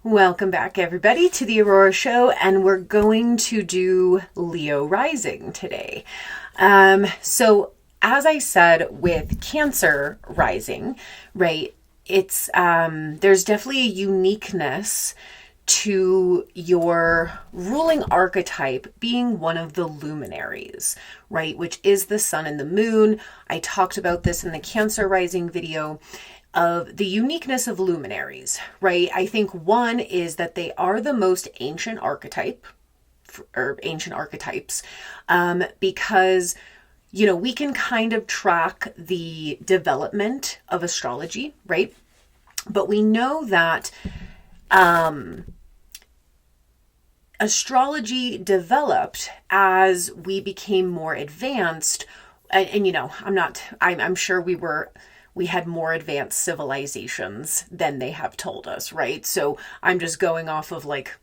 Welcome back, everybody, to the Aurora Show, and we're going to do Leo rising today. So, as I said, with Cancer rising, right, it's there's definitely a uniqueness to your ruling archetype being one of the luminaries, right, which is the sun and the moon. I talked about this in the Cancer rising video of the uniqueness of luminaries, right? I think one is that they are the most ancient archetype or ancient archetypes, because we can kind of track the development of astrology, right? But we know that astrology developed as we became more advanced, and I'm sure we had more advanced civilizations than they have told us, right? So I'm just going off of like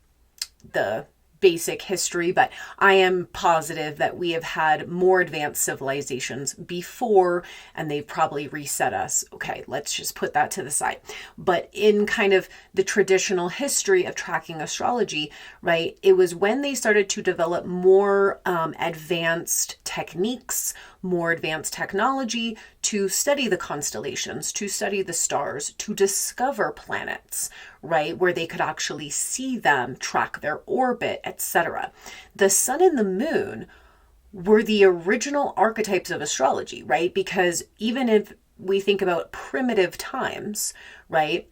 the basic history, but I am positive that we have had more advanced civilizations before, and they've probably reset us. Okay, let's just put that to the side. But in kind of the traditional history of tracking astrology, right, it was when they started to develop more advanced techniques, more advanced technology to study the constellations, to study the stars, to discover planets, right, where they could actually see them, track their orbit, etc. The sun and the moon were the original archetypes of astrology, right? Because even if we think about primitive times, right,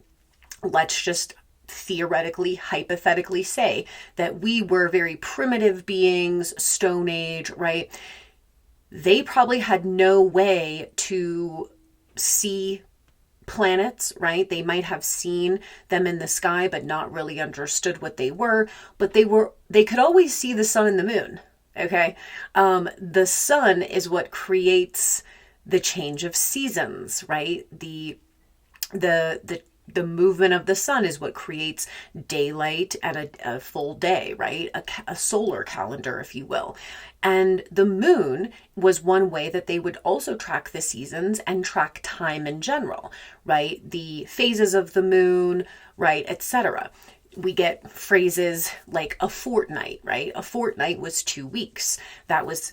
let's just theoretically, hypothetically say that we were very primitive beings, Stone Age, right? They probably had no way to see planets, right? They might have seen them in the sky, but not really understood what they were. But they could always see the sun and the moon. Okay. The sun is what creates the change of seasons, right? The movement of the sun is what creates daylight and a full day, right? A solar calendar, if you will. And the moon was one way that they would also track the seasons and track time in general, right? The phases of the moon, right, etc. We get phrases like a fortnight, right? A fortnight was 2 weeks.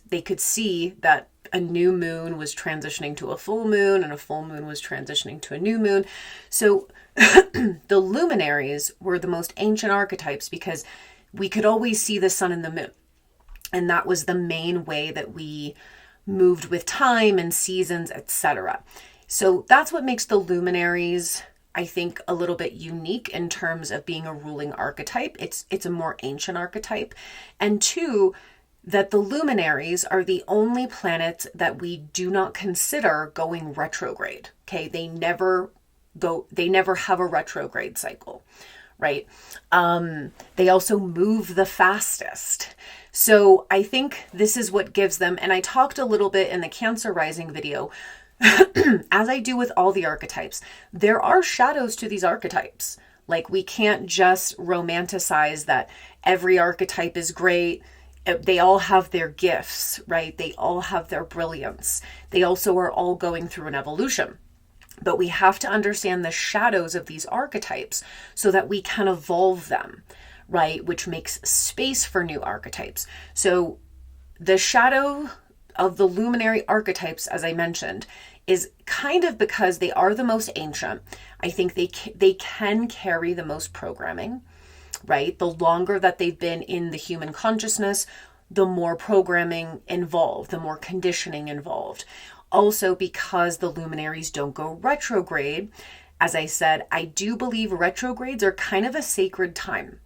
They could see that a new moon was transitioning to a full moon and a full moon was transitioning to a new moon. So the luminaries were the most ancient archetypes because we could always see the sun and the moon. And that was the main way that we moved with time and seasons, etc. So that's what makes the luminaries, I think, a little bit unique in terms of being a ruling archetype. It's a more ancient archetype. And two, that the luminaries are the only planets that we do not consider going retrograde. Okay, they never have a retrograde cycle, right? They also move the fastest. So I think this is what gives them, and I talked a little bit in the Cancer rising video, as I do with all the archetypes, there are shadows to these archetypes. Like, we can't just romanticize that every archetype is great. They all have their gifts, right? They all have their brilliance. They also are all going through an evolution. But we have to understand the shadows of these archetypes so that we can evolve them, right? Which makes space for new archetypes. So the shadow of the luminary archetypes, as I mentioned, is kind of because they are the most ancient. I think they can carry the most programming, right? The longer that they've been in the human consciousness, the more programming involved, the more conditioning involved. Also, because the luminaries don't go retrograde, as I said, I do believe retrogrades are kind of a sacred time.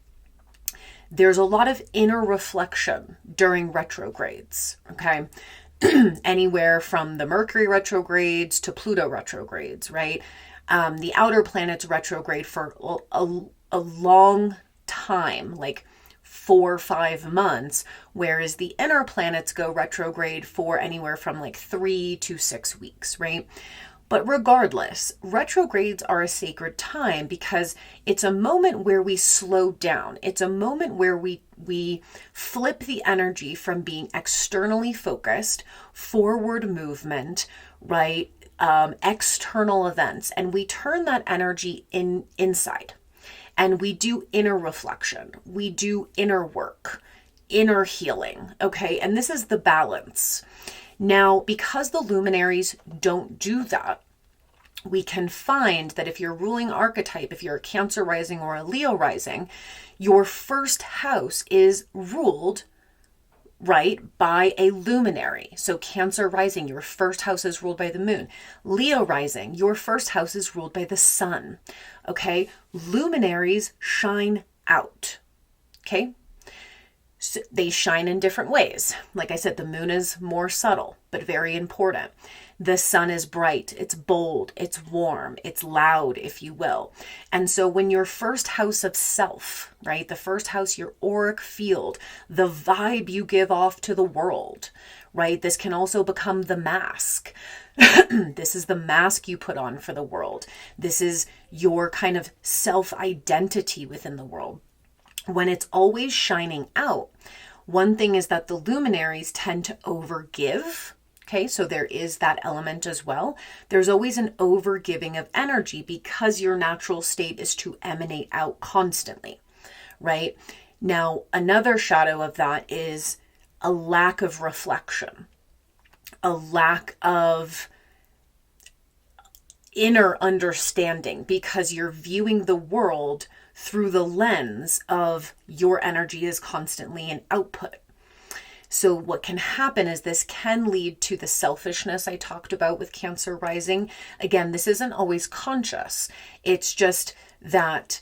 There's a lot of inner reflection during retrogrades, okay? Anywhere from the Mercury retrogrades to Pluto retrogrades, right? The outer planets retrograde for a long time, like 4 or 5 months, whereas the inner planets go retrograde for anywhere from like 3 to 6 weeks, right? But regardless, retrogrades are a sacred time because it's a moment where we slow down. It's a moment where we flip the energy from being externally focused, forward movement, right? External events, and we turn that energy inside. and we do inner reflection. We do inner work, inner healing. Okay. And this is the balance. Now, because the luminaries don't do that, we can find that if you're ruling archetype, if you're a Cancer rising or a Leo rising, your first house is ruled, right, by a luminary. So Cancer rising, your first house is ruled by the moon. Leo rising, your first house is ruled by the sun. Okay. Luminaries shine out. Okay. So they shine in different ways. Like I said, the moon is more subtle, but very important. The sun is bright, it's bold, it's warm, it's loud, if you will. And so when your first house of self, right, the first house, your auric field, the vibe you give off to the world, right, this can also become the mask. This is the mask you put on for the world. This is your kind of self-identity within the world. When it's always shining out, one thing is that the luminaries tend to overgive. Okay, so there is that element as well. There's always an overgiving of energy because your natural state is to emanate out constantly, right? Now, another shadow of that is a lack of reflection, a lack of inner understanding because you're viewing the world through the lens of your energy is constantly in output. So what can happen is this can lead to the selfishness I talked about with Cancer rising. Again, this isn't always conscious. It's just that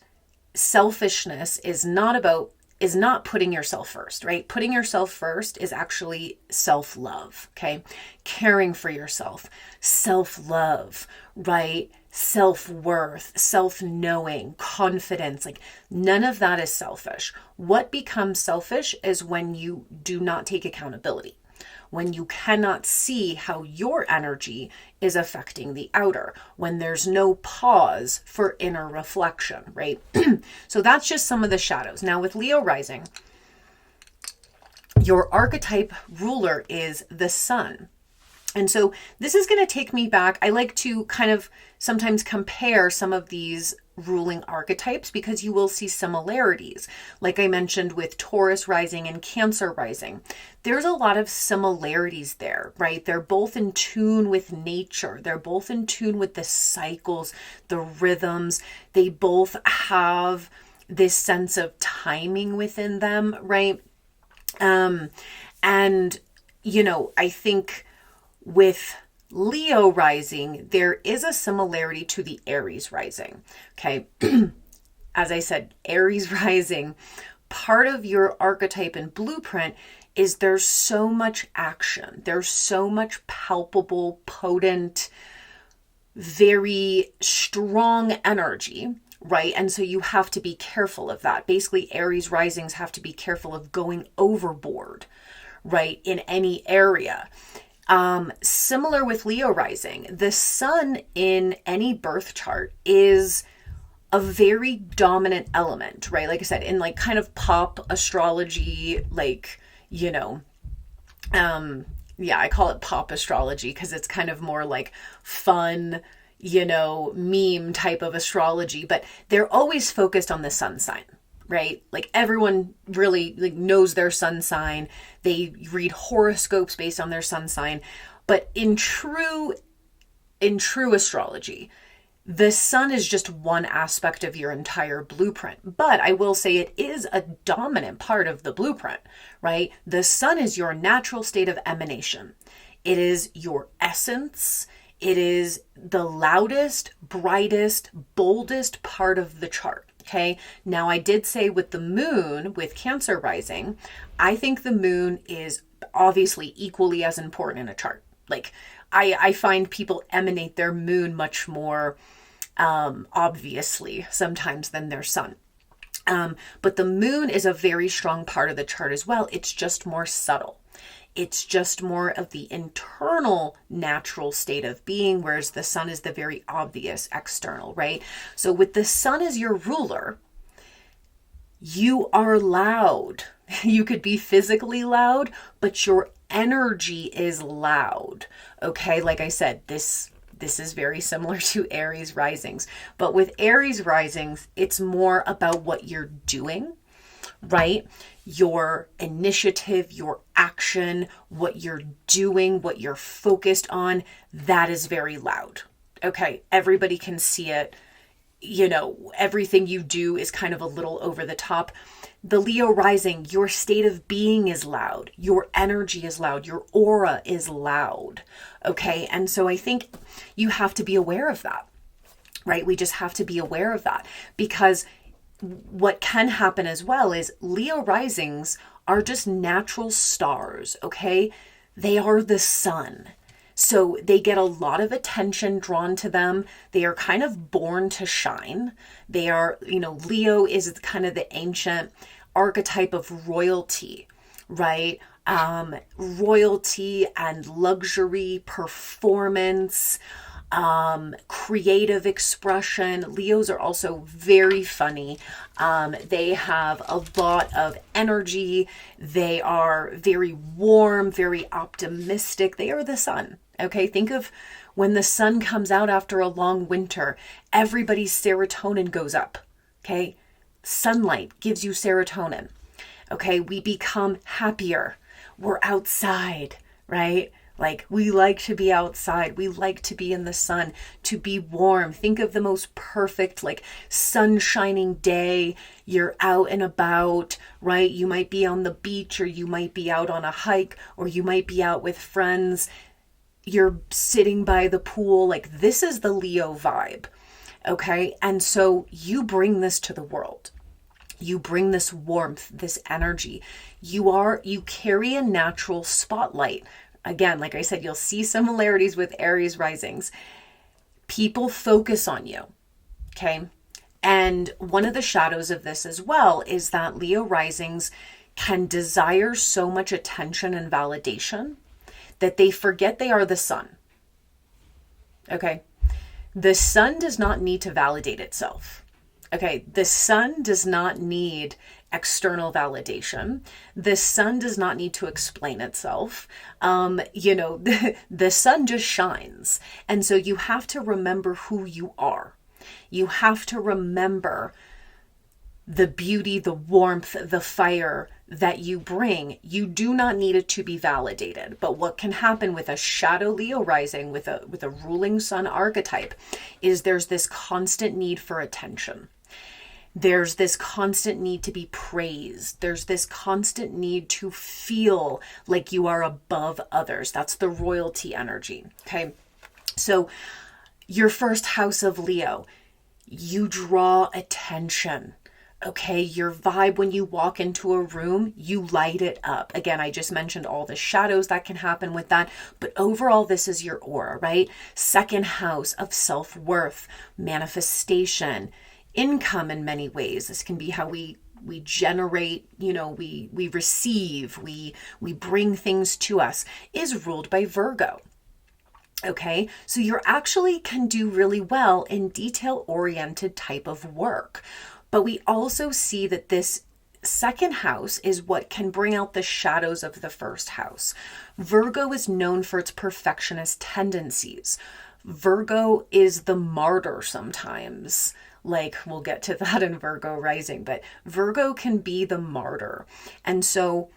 selfishness is not putting yourself first, right? Putting yourself first is actually self-love, okay? Caring for yourself, self-love, right? Self-worth, self-knowing, confidence, like none of that is selfish. What becomes selfish is when you do not take accountability, when you cannot see how your energy is affecting the outer, when there's no pause for inner reflection, right? So that's just some of the shadows. Now with Leo rising, your archetype ruler is the sun. And so this is going to take me back. I like to kind of sometimes compare some of these ruling archetypes because you will see similarities. Like I mentioned with Taurus rising and Cancer rising, there's a lot of similarities there, right? They're both in tune with nature. They're both in tune with the cycles, the rhythms. They both have this sense of timing within them, right? And, you know, I think with Leo rising, there is a similarity to the Aries rising. Okay. As I said, Aries rising, part of your archetype and blueprint is there's so much action. There's so much palpable, potent, very strong energy, right? And so you have to be careful of that. Basically, Aries risings have to be careful of going overboard, right? In any area. Similar with Leo rising, the sun in any birth chart is a very dominant element, right? Like I said, in like kind of pop astrology, like, you know, I call it pop astrology because it's kind of more like fun, you know, meme type of astrology, but they're always focused on the sun sign. Right? Like everyone really like knows their sun sign. They read horoscopes based on their sun sign. But in true astrology, the sun is just one aspect of your entire blueprint. But I will say it is a dominant part of the blueprint, right? The sun is your natural state of emanation. It is your essence. It is the loudest, brightest, boldest part of the chart. Okay. Now I did say with the moon, with Cancer rising, I think the moon is obviously equally as important in a chart. Like I find people emanate their moon much more obviously sometimes than their sun. But the moon is a very strong part of the chart as well. It's just more subtle. It's just more of the internal natural state of being, whereas the sun is the very obvious external, right? So with the sun as your ruler, you are loud. You could be physically loud, but your energy is loud. Okay, like I said, this This is very similar to Aries risings. But with Aries risings, it's more about what you're doing, right? Your initiative, your action, what you're doing, what you're focused on, that is very loud. Okay, everybody can see it. You know, everything you do is kind of a little over the top. The Leo rising, your state of being is loud. Your energy is loud. Your aura is loud. Okay. And so I think you have to be aware of that, right? We just have to be aware of that, because what can happen as well is Leo risings are just natural stars. Okay. They are the sun. So they get a lot of attention drawn to them. They are kind of born to shine. They are, you know, Leo is kind of the ancient archetype of royalty, right? Royalty and luxury, performance, creative expression. Leos are also very funny. They have a lot of energy. They are very warm, very optimistic. They are the sun. Okay, think of when the sun comes out after a long winter, everybody's serotonin goes up. Okay, sunlight gives you serotonin. Okay, we become happier. We're outside, right? Like, we like to be outside. We like to be in the sun, to be warm. Think of the most perfect, like, sun shining day. You're out and about, right? You might be on the beach, or you might be out on a hike, or you might be out with friends. You're sitting by the pool. Like, this is the Leo vibe. Okay. And so you bring this to the world. You bring this warmth, this energy. You carry a natural spotlight. Again, like I said, you'll see similarities with Aries risings. People focus on you. Okay. And one of the shadows of this as well is that Leo risings can desire so much attention and validation that they forget they are the sun. Okay. The sun does not need to validate itself. Okay. The sun does not need external validation. The sun does not need to explain itself. The sun just shines. And so you have to remember who you are. You have to remember the beauty, the warmth, the fire that you bring. You do not need it to be validated. But what can happen with a shadow Leo rising, with a ruling sun archetype, is there's this constant need for attention. There's this constant need to be praised. There's this constant need to feel like you are above others. That's the royalty energy. Okay. So your first house of Leo, you draw attention. Okay, your vibe when you walk into a room, you light it up. Again, I just mentioned all the shadows that can happen with that, but overall, this is your aura, right? Second house of self-worth, manifestation, income in many ways. This can be how we generate, we receive, we bring things to us, is ruled by Virgo. Okay, so you actually can do really well in detail-oriented type of work. But we also see that this second house is what can bring out the shadows of the first house. Virgo is known for its perfectionist tendencies. Virgo is the martyr sometimes. Like, we'll get to that in Virgo rising, but Virgo can be the martyr. And so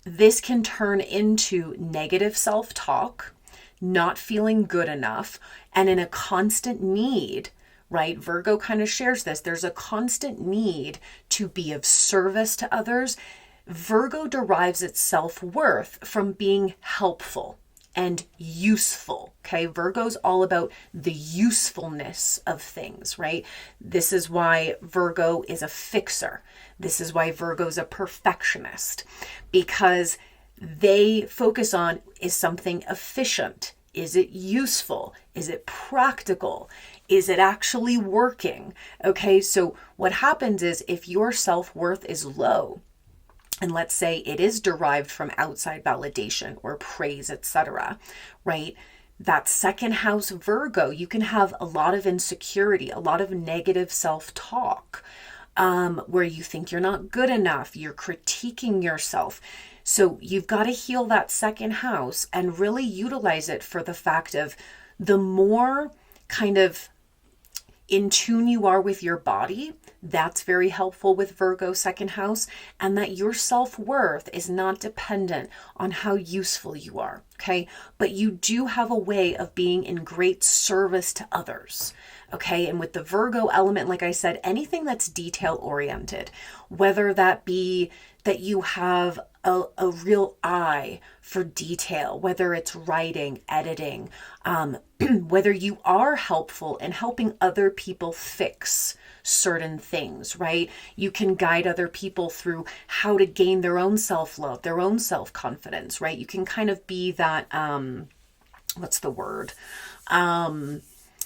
this can turn into negative self-talk, not feeling good enough, and in a constant need, right? Virgo kind of shares this. There's a constant need to be of service to others. Virgo derives its self-worth from being helpful and useful. Okay. Virgo's all about the usefulness of things, right? This is why Virgo is a fixer. This is why Virgo's a perfectionist, because they focus on, is something efficient? Is it useful? Is it practical? Is it actually working? Okay, so what happens is if your self-worth is low, and let's say it is derived from outside validation or praise, etc., right? That second house Virgo, you can have a lot of insecurity, a lot of negative self-talk, where you think you're not good enough, you're critiquing yourself. So you've got to heal that second house and really utilize it for the fact of the more kind of in tune you are with your body, that's very helpful with Virgo second house, and that your self-worth is not dependent on how useful you are, okay? But you do have a way of being in great service to others, okay? And with the Virgo element, like I said, anything that's detail oriented, whether that be that you have a real eye for detail, whether it's writing, editing, whether you are helpful in helping other people fix certain things, right? You can guide other people through how to gain their own self-love, their own self-confidence, right? You can kind of be that, what's the word?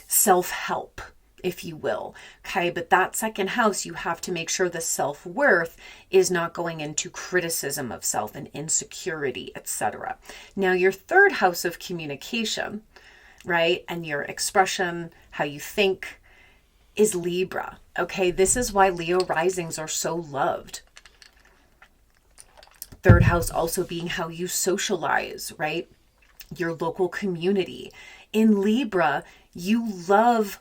Self-help, if you will. Okay, but that second house, you have to make sure the self-worth is not going into criticism of self and insecurity, etc. Now, your third house of communication, right, and your expression, how you think, is Libra. Okay, this is why Leo risings are so loved. Third house also being how you socialize, right? Your local community. In Libra, you love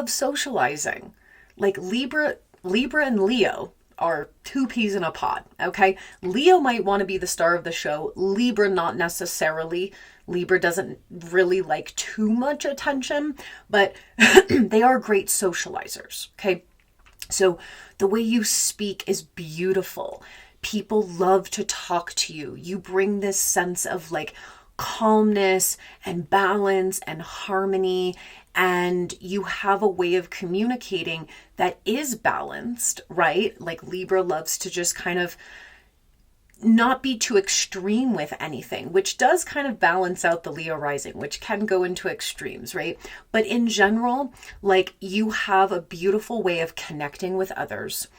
socializing. Like Libra and Leo are two peas in a pod, okay? Leo might want to be the star of the show. Libra, not necessarily. Libra doesn't really like too much attention, but they are great socializers, okay? So the way you speak is beautiful. People love to talk to you. You bring this sense of like calmness and balance and harmony, and you have a way of communicating that is balanced, right? Like Libra loves to just kind of not be too extreme with anything, which does kind of balance out the Leo rising, which can go into extremes, right? But in general, like you have a beautiful way of connecting with others,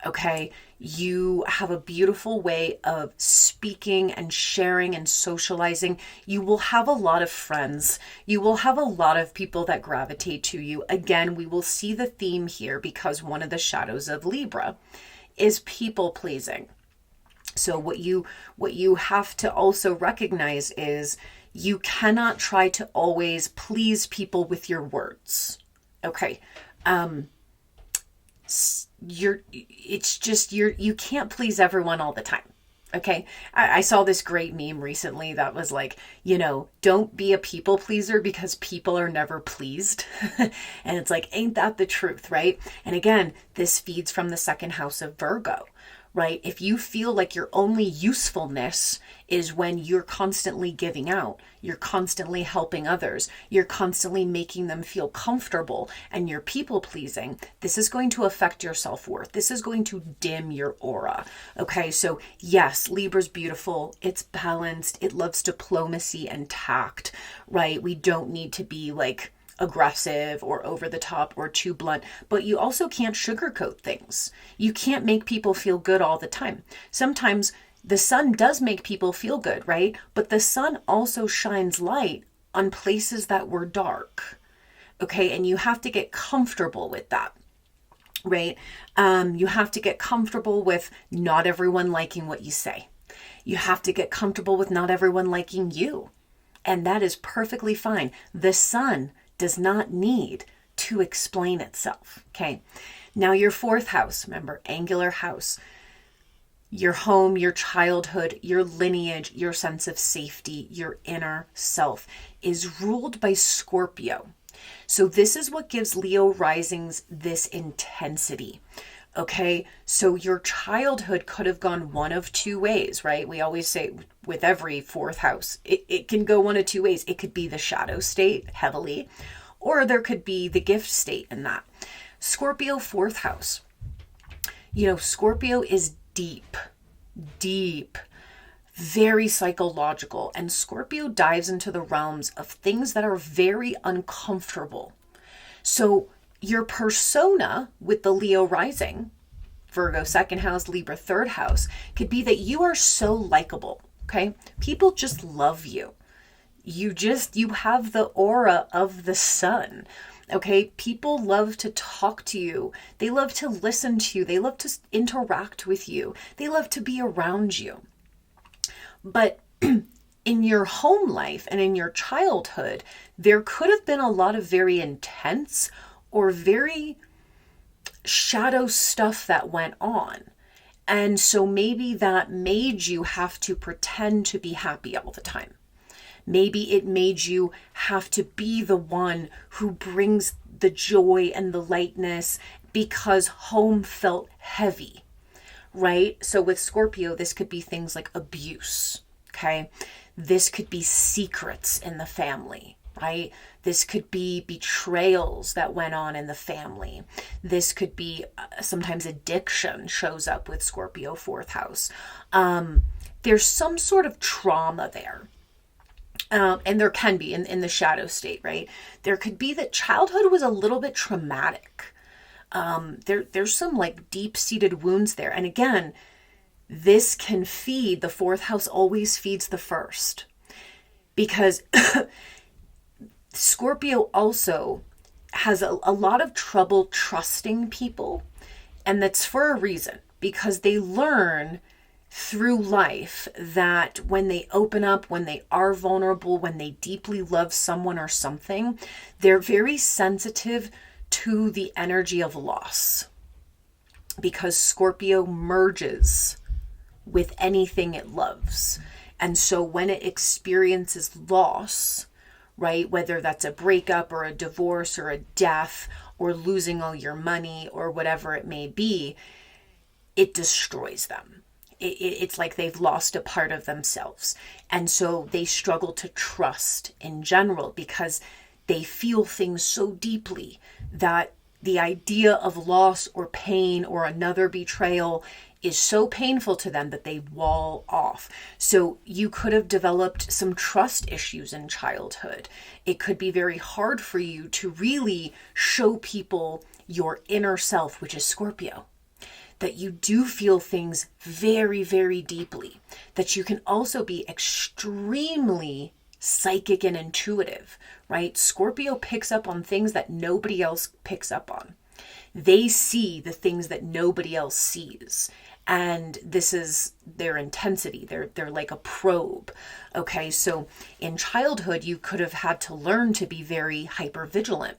okay? You have a beautiful way of speaking and sharing and socializing. You will have a lot of friends. You will have a lot of people that gravitate to you. Again, we will see the theme here because one of the shadows of Libra is people pleasing. So what you have to also recognize is you cannot try to always please people with your words. Okay. You can't please everyone all the time. Okay. I saw this great meme recently that was like, don't be a people pleaser because people are never pleased. And it's like, ain't that the truth, right? And again, this feeds from the second house of Virgo. Right? If you feel like your only usefulness is when you're constantly giving out, you're constantly helping others, you're constantly making them feel comfortable, and you're people pleasing, this is going to affect your self-worth. This is going to dim your aura. Okay, so yes, Libra's beautiful. It's balanced. It loves diplomacy and tact, right? We don't need to be like aggressive or over the top or too blunt, but you also can't sugarcoat things. You can't make people feel good all the time. Sometimes the sun does make people feel good, right? But the sun also shines light on places that were dark. Okay, and you have to get comfortable with that, right? You have to get comfortable with not everyone liking what you say. You have to get comfortable with not everyone liking you. And that is perfectly fine. The sun does not need to explain itself, okay? Now your fourth house, remember, angular house, your home, your childhood, your lineage, your sense of safety, your inner self is ruled by Scorpio. So this is what gives Leo risings this intensity. Okay, so your childhood could have gone one of two ways, right? We always say with every fourth house, it can go one of two ways. It could be the shadow state heavily, or there could be the gift state in that. Scorpio fourth house. Scorpio is deep, very psychological, and Scorpio dives into the realms of things that are very uncomfortable. So your persona with the Leo rising, Virgo second house, Libra third house, could be that you are so likable, okay? People just love you. You have the aura of the sun, okay? People love to talk to you. They love to listen to you. They love to interact with you. They love to be around you. But in your home life and in your childhood, there could have been a lot of very intense or very shadow stuff that went on. And so maybe that made you have to pretend to be happy all the time. Maybe it made you have to be the one who brings the joy and the lightness because home felt heavy, right? So with Scorpio, this could be things like abuse, okay? This could be secrets in the family, right? This could be betrayals that went on in the family. This could be sometimes addiction shows up with Scorpio fourth house. There's some sort of trauma there. And there can be in the shadow state, right? There could be that childhood was a little bit traumatic. There's some like deep-seated wounds there. And again, this can feed, the fourth house always feeds the first. Because Scorpio also has a lot of trouble trusting people. And that's for a reason. Because they learn through life that when they open up, when they are vulnerable, when they deeply love someone or something, they're very sensitive to the energy of loss. Because Scorpio merges with anything it loves. And so when it experiences loss, right, whether that's a breakup or a divorce or a death or losing all your money or whatever it may be, it destroys them. It's like they've lost a part of themselves. And so they struggle to trust in general because they feel things so deeply that the idea of loss or pain or another betrayal is so painful to them that they wall off. So you could have developed some trust issues in childhood. It could be very hard for you to really show people your inner self, which is Scorpio. That you do feel things very, very deeply. That you can also be extremely psychic and intuitive, right? Scorpio picks up on things that nobody else picks up on. They see the things that nobody else sees. And this is their intensity. They're like a probe. Okay, so in childhood, you could have had to learn to be very hypervigilant.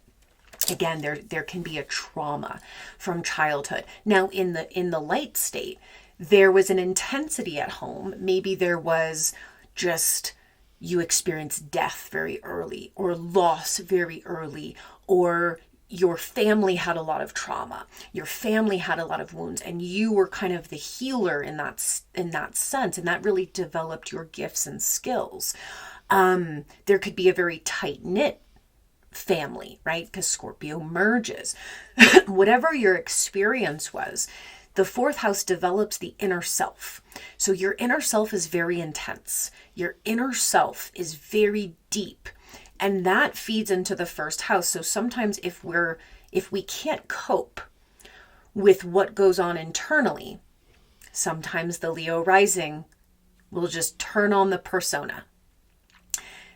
Again, there can be a trauma from childhood. Now, in the light state, there was an intensity at home. Maybe there was just you experienced death very early or loss very early, or your family had a lot of trauma. Your family had a lot of wounds, and you were kind of the healer in that sense, and that really developed your gifts and skills. There could be a very tight-knit family, right? Because Scorpio merges. Whatever your experience was, the fourth house develops the inner self. So your inner self is very intense. Your inner self is very deep. And that feeds into the first house. So sometimes if we can't cope with what goes on internally, sometimes the Leo rising will just turn on the persona.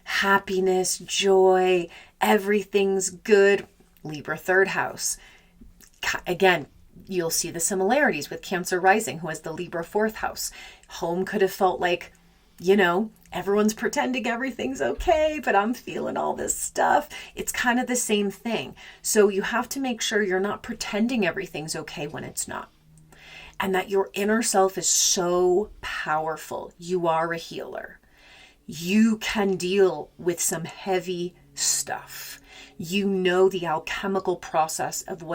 Happiness, joy, everything's good. Libra third house. Again, you'll see the similarities with Cancer rising, who has the Libra fourth house. Home could have felt like, everyone's pretending everything's okay, but I'm feeling all this stuff. It's kind of the same thing. So you have to make sure you're not pretending everything's okay when it's not. And that your inner self is so powerful. You are a healer. You can deal with some heavy stuff. You know the alchemical process of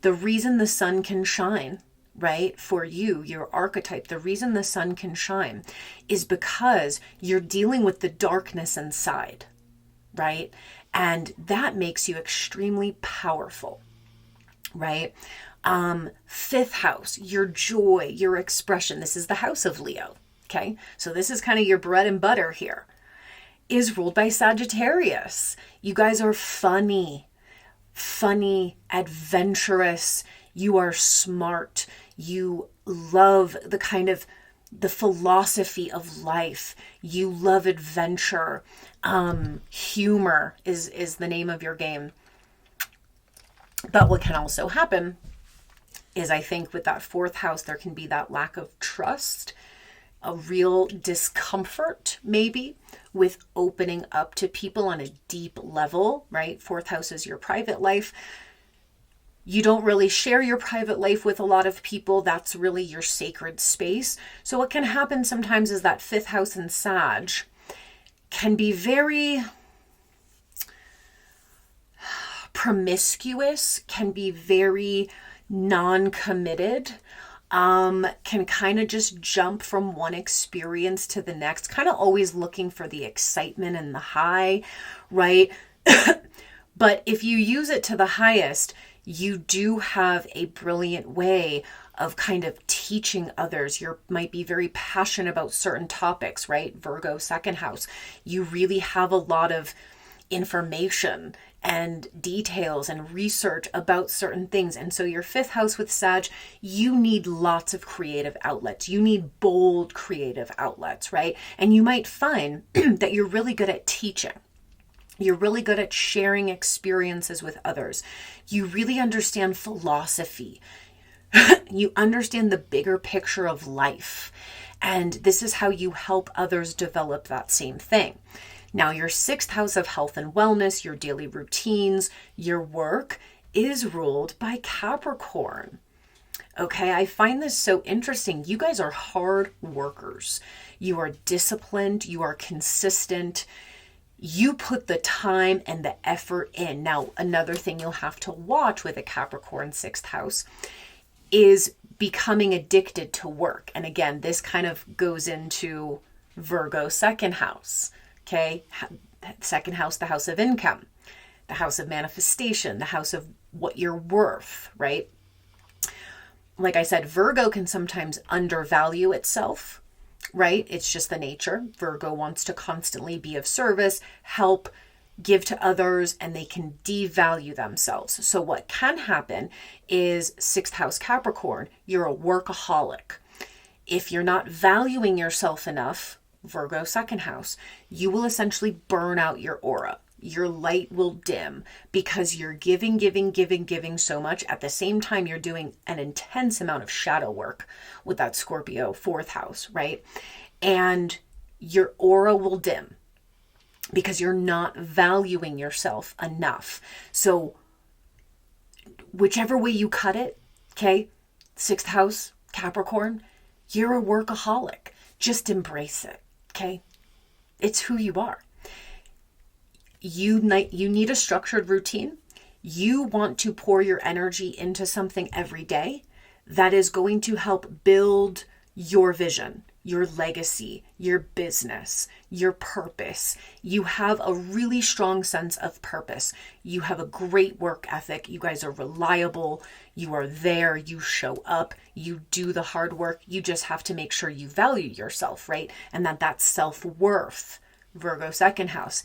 the reason the sun can shine, right? For you, your archetype, the reason the sun can shine is because you're dealing with the darkness inside, right? And that makes you extremely powerful, right? Fifth house, your joy, your expression. This is the house of Leo, okay? So this is kind of your bread and butter here, is ruled by Sagittarius. You guys are funny, adventurous. You are smart. You love the philosophy of life. You love adventure. Humor is the name of your game. But what can also happen is, I think with that fourth house, there can be that lack of trust a real discomfort maybe with opening up to people on a deep level, right? Fourth house is your private life. You don't really share your private life with a lot of people. That's really your sacred space. So what can happen sometimes is that fifth house in Sag can be very promiscuous, can be very non-committed, can kind of just jump from one experience to the next, kind of always looking for the excitement and the high, right? But if you use it to the highest, you do have a brilliant way of kind of teaching others. You might be very passionate about certain topics, right? Virgo, second house. You really have a lot of information and details and research about certain things. And so your fifth house with Sag, you need lots of creative outlets. You need bold creative outlets, right? And you might find that you're really good at teaching. You're really good at sharing experiences with others. You really understand philosophy. You understand the bigger picture of life. And this is how you help others develop that same thing. Now, your sixth house of health and wellness, your daily routines, your work is ruled by Capricorn. Okay, I find this so interesting. You guys are hard workers. You are disciplined. You are consistent. You put the time and the effort in. Now, another thing you'll have to watch with a Capricorn sixth house is becoming addicted to work. And again, this kind of goes into Virgo second house. Okay, second house, the house of income, the house of manifestation, the house of what you're worth, right? Like I said, Virgo can sometimes undervalue itself, right? It's just the nature. Virgo wants to constantly be of service, help, give to others, and they can devalue themselves. So what can happen is sixth house Capricorn, you're a workaholic. If you're not valuing yourself enough, Virgo second house, you will essentially burn out your aura. Your light will dim because you're giving so much. At the same time, you're doing an intense amount of shadow work with that Scorpio fourth house, right? And your aura will dim because you're not valuing yourself enough. So whichever way you cut it, okay, sixth house, Capricorn, you're a workaholic. Just embrace it, okay? It's who you are. You need a structured routine. You want to pour your energy into something every day that is going to help build your vision, your legacy, your business, your purpose. You have a really strong sense of purpose. You have a great work ethic. You guys are reliable. You are there. You show up. You do the hard work. You just have to make sure you value yourself, right? And that self-worth, Virgo second house,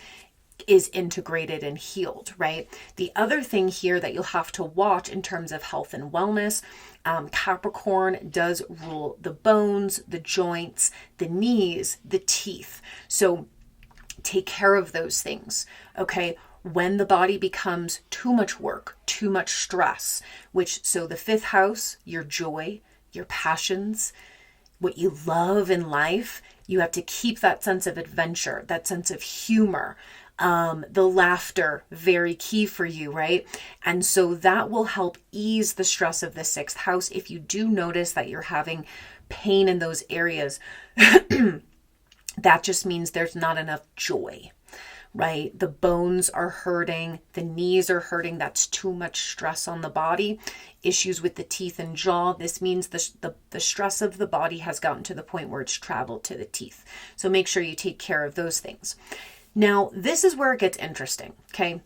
is integrated and healed, right? The other thing here that you'll have to watch in terms of health and wellness, Capricorn does rule the bones, the joints, the knees, the teeth. So take care of those things, okay? When the body becomes too much work, too much stress, so the fifth house, your joy, your passions, what you love in life, you have to keep that sense of adventure, that sense of humor, the laughter, very key for you, right? And so that will help ease the stress of the sixth house. If you do notice that you're having pain in those areas, that just means there's not enough joy, right? The bones are hurting, the knees are hurting. That's too much stress on the body. Issues with the teeth and jaw. This means the stress of the body has gotten to the point where it's traveled to the teeth. So make sure you take care of those things. Now, this is where it gets interesting, okay?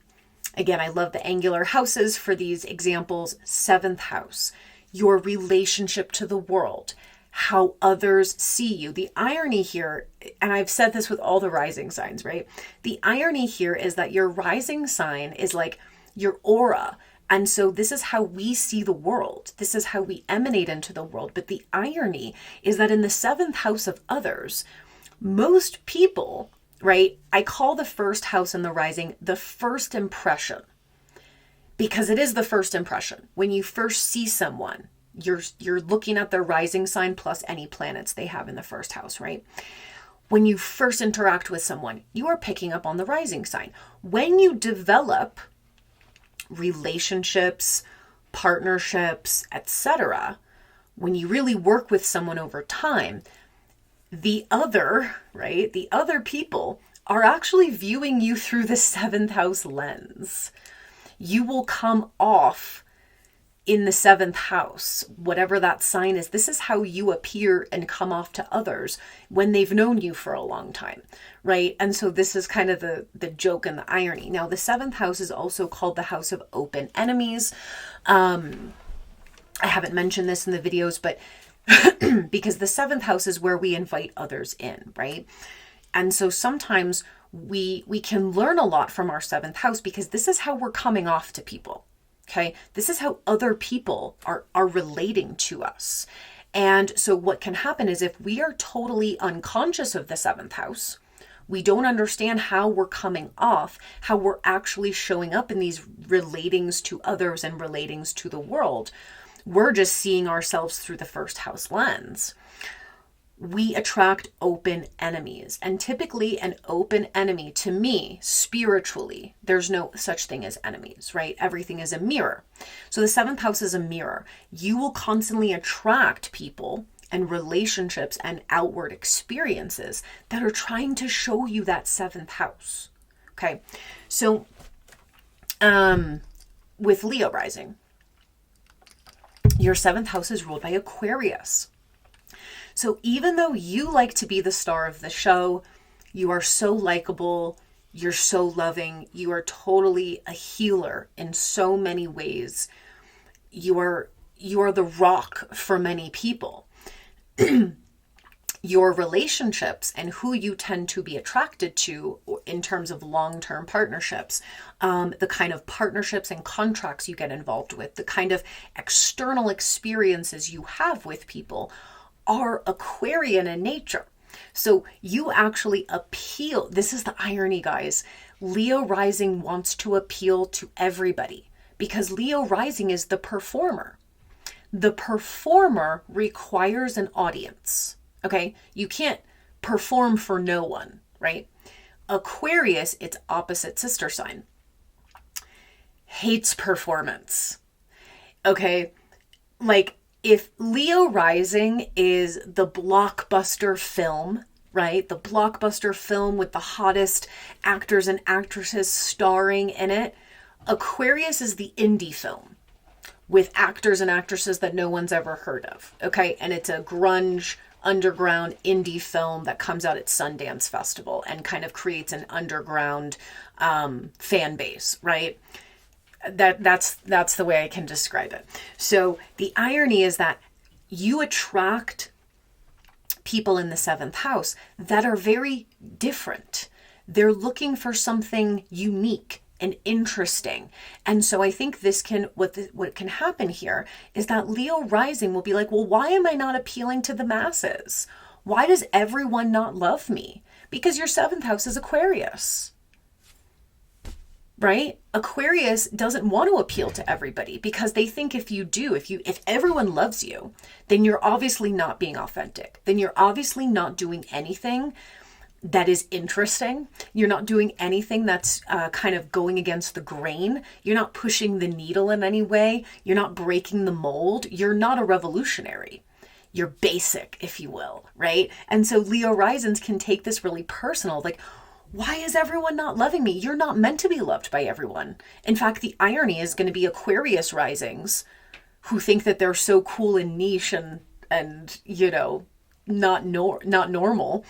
Again, I love the angular houses for these examples. Seventh house, your relationship to the world, how others see you. The irony here, and I've said this with all the rising signs, right? The irony here is that your rising sign is like your aura. And so this is how we see the world. This is how we emanate into the world. But the irony is that in the seventh house of others, most people, right? I call the first house in the rising the first impression, because it is the first impression. When you first see someone, You're looking at their rising sign plus any planets they have in the first house, right? When you first interact with someone, you are picking up on the rising sign. When you develop relationships, partnerships, etc., when you really work with someone over time, the other, right? The other people are actually viewing you through the 7th house lens. You will come off in the 7th house, whatever that sign is. This is how you appear and come off to others when they've known you for a long time, right? And so this is kind of the joke and the irony. Now, the 7th house is also called the house of open enemies. I haven't mentioned this in the videos, but because the 7th house is where we invite others in, right? And so sometimes we can learn a lot from our 7th house because this is how we're coming off to people. Okay, this is how other people are relating to us. And so what can happen is if we are totally unconscious of the 7th house, we don't understand how we're coming off, how we're actually showing up in these relatings to others and relatings to the world. We're just seeing ourselves through the first house lens. We attract open enemies. And typically an open enemy, to me, spiritually, there's no such thing as enemies, right? Everything is a mirror. So the 7th house is a mirror. You will constantly attract people and relationships and outward experiences that are trying to show you that 7th house. Okay. So, with Leo rising, your 7th house is ruled by Aquarius. So even though you like to be the star of the show, you are so likable, you're so loving, you are totally a healer in so many ways. You are the rock for many people. Your relationships and who you tend to be attracted to in terms of long-term partnerships, the kind of partnerships and contracts you get involved with, the kind of external experiences you have with people are Aquarian in nature. So you actually appeal. This is the irony, guys. Leo rising wants to appeal to everybody because Leo rising is the performer. The performer requires an audience. Okay. You can't perform for no one, right? Aquarius, its opposite sister sign, hates performance. Okay. Like, if Leo rising is the blockbuster film, right? The blockbuster film with the hottest actors and actresses starring in it, Aquarius is the indie film with actors and actresses that no one's ever heard of, okay? And it's a grunge, underground indie film that comes out at Sundance Festival and kind of creates an underground fan base, right? That's the way I can describe it. So the irony is that you attract people in the 7th house that are very different. They're looking for something unique and interesting. And so I think this can, what can happen here is that Leo rising will be like, well, why am I not appealing to the masses? Why does everyone not love me? Because your 7th house is Aquarius. Right? Aquarius doesn't want to appeal to everybody because they think if you do, if everyone loves you, then you're obviously not being authentic. Then you're obviously not doing anything that is interesting. You're not doing anything that's kind of going against the grain. You're not pushing the needle in any way. You're not breaking the mold. You're not a revolutionary. You're basic, if you will, right? And so Leo risings can take this really personal, like, why is everyone not loving me? You're not meant to be loved by everyone. In fact, the irony is going to be Aquarius risings who think that they're so cool and niche and you know, not normal,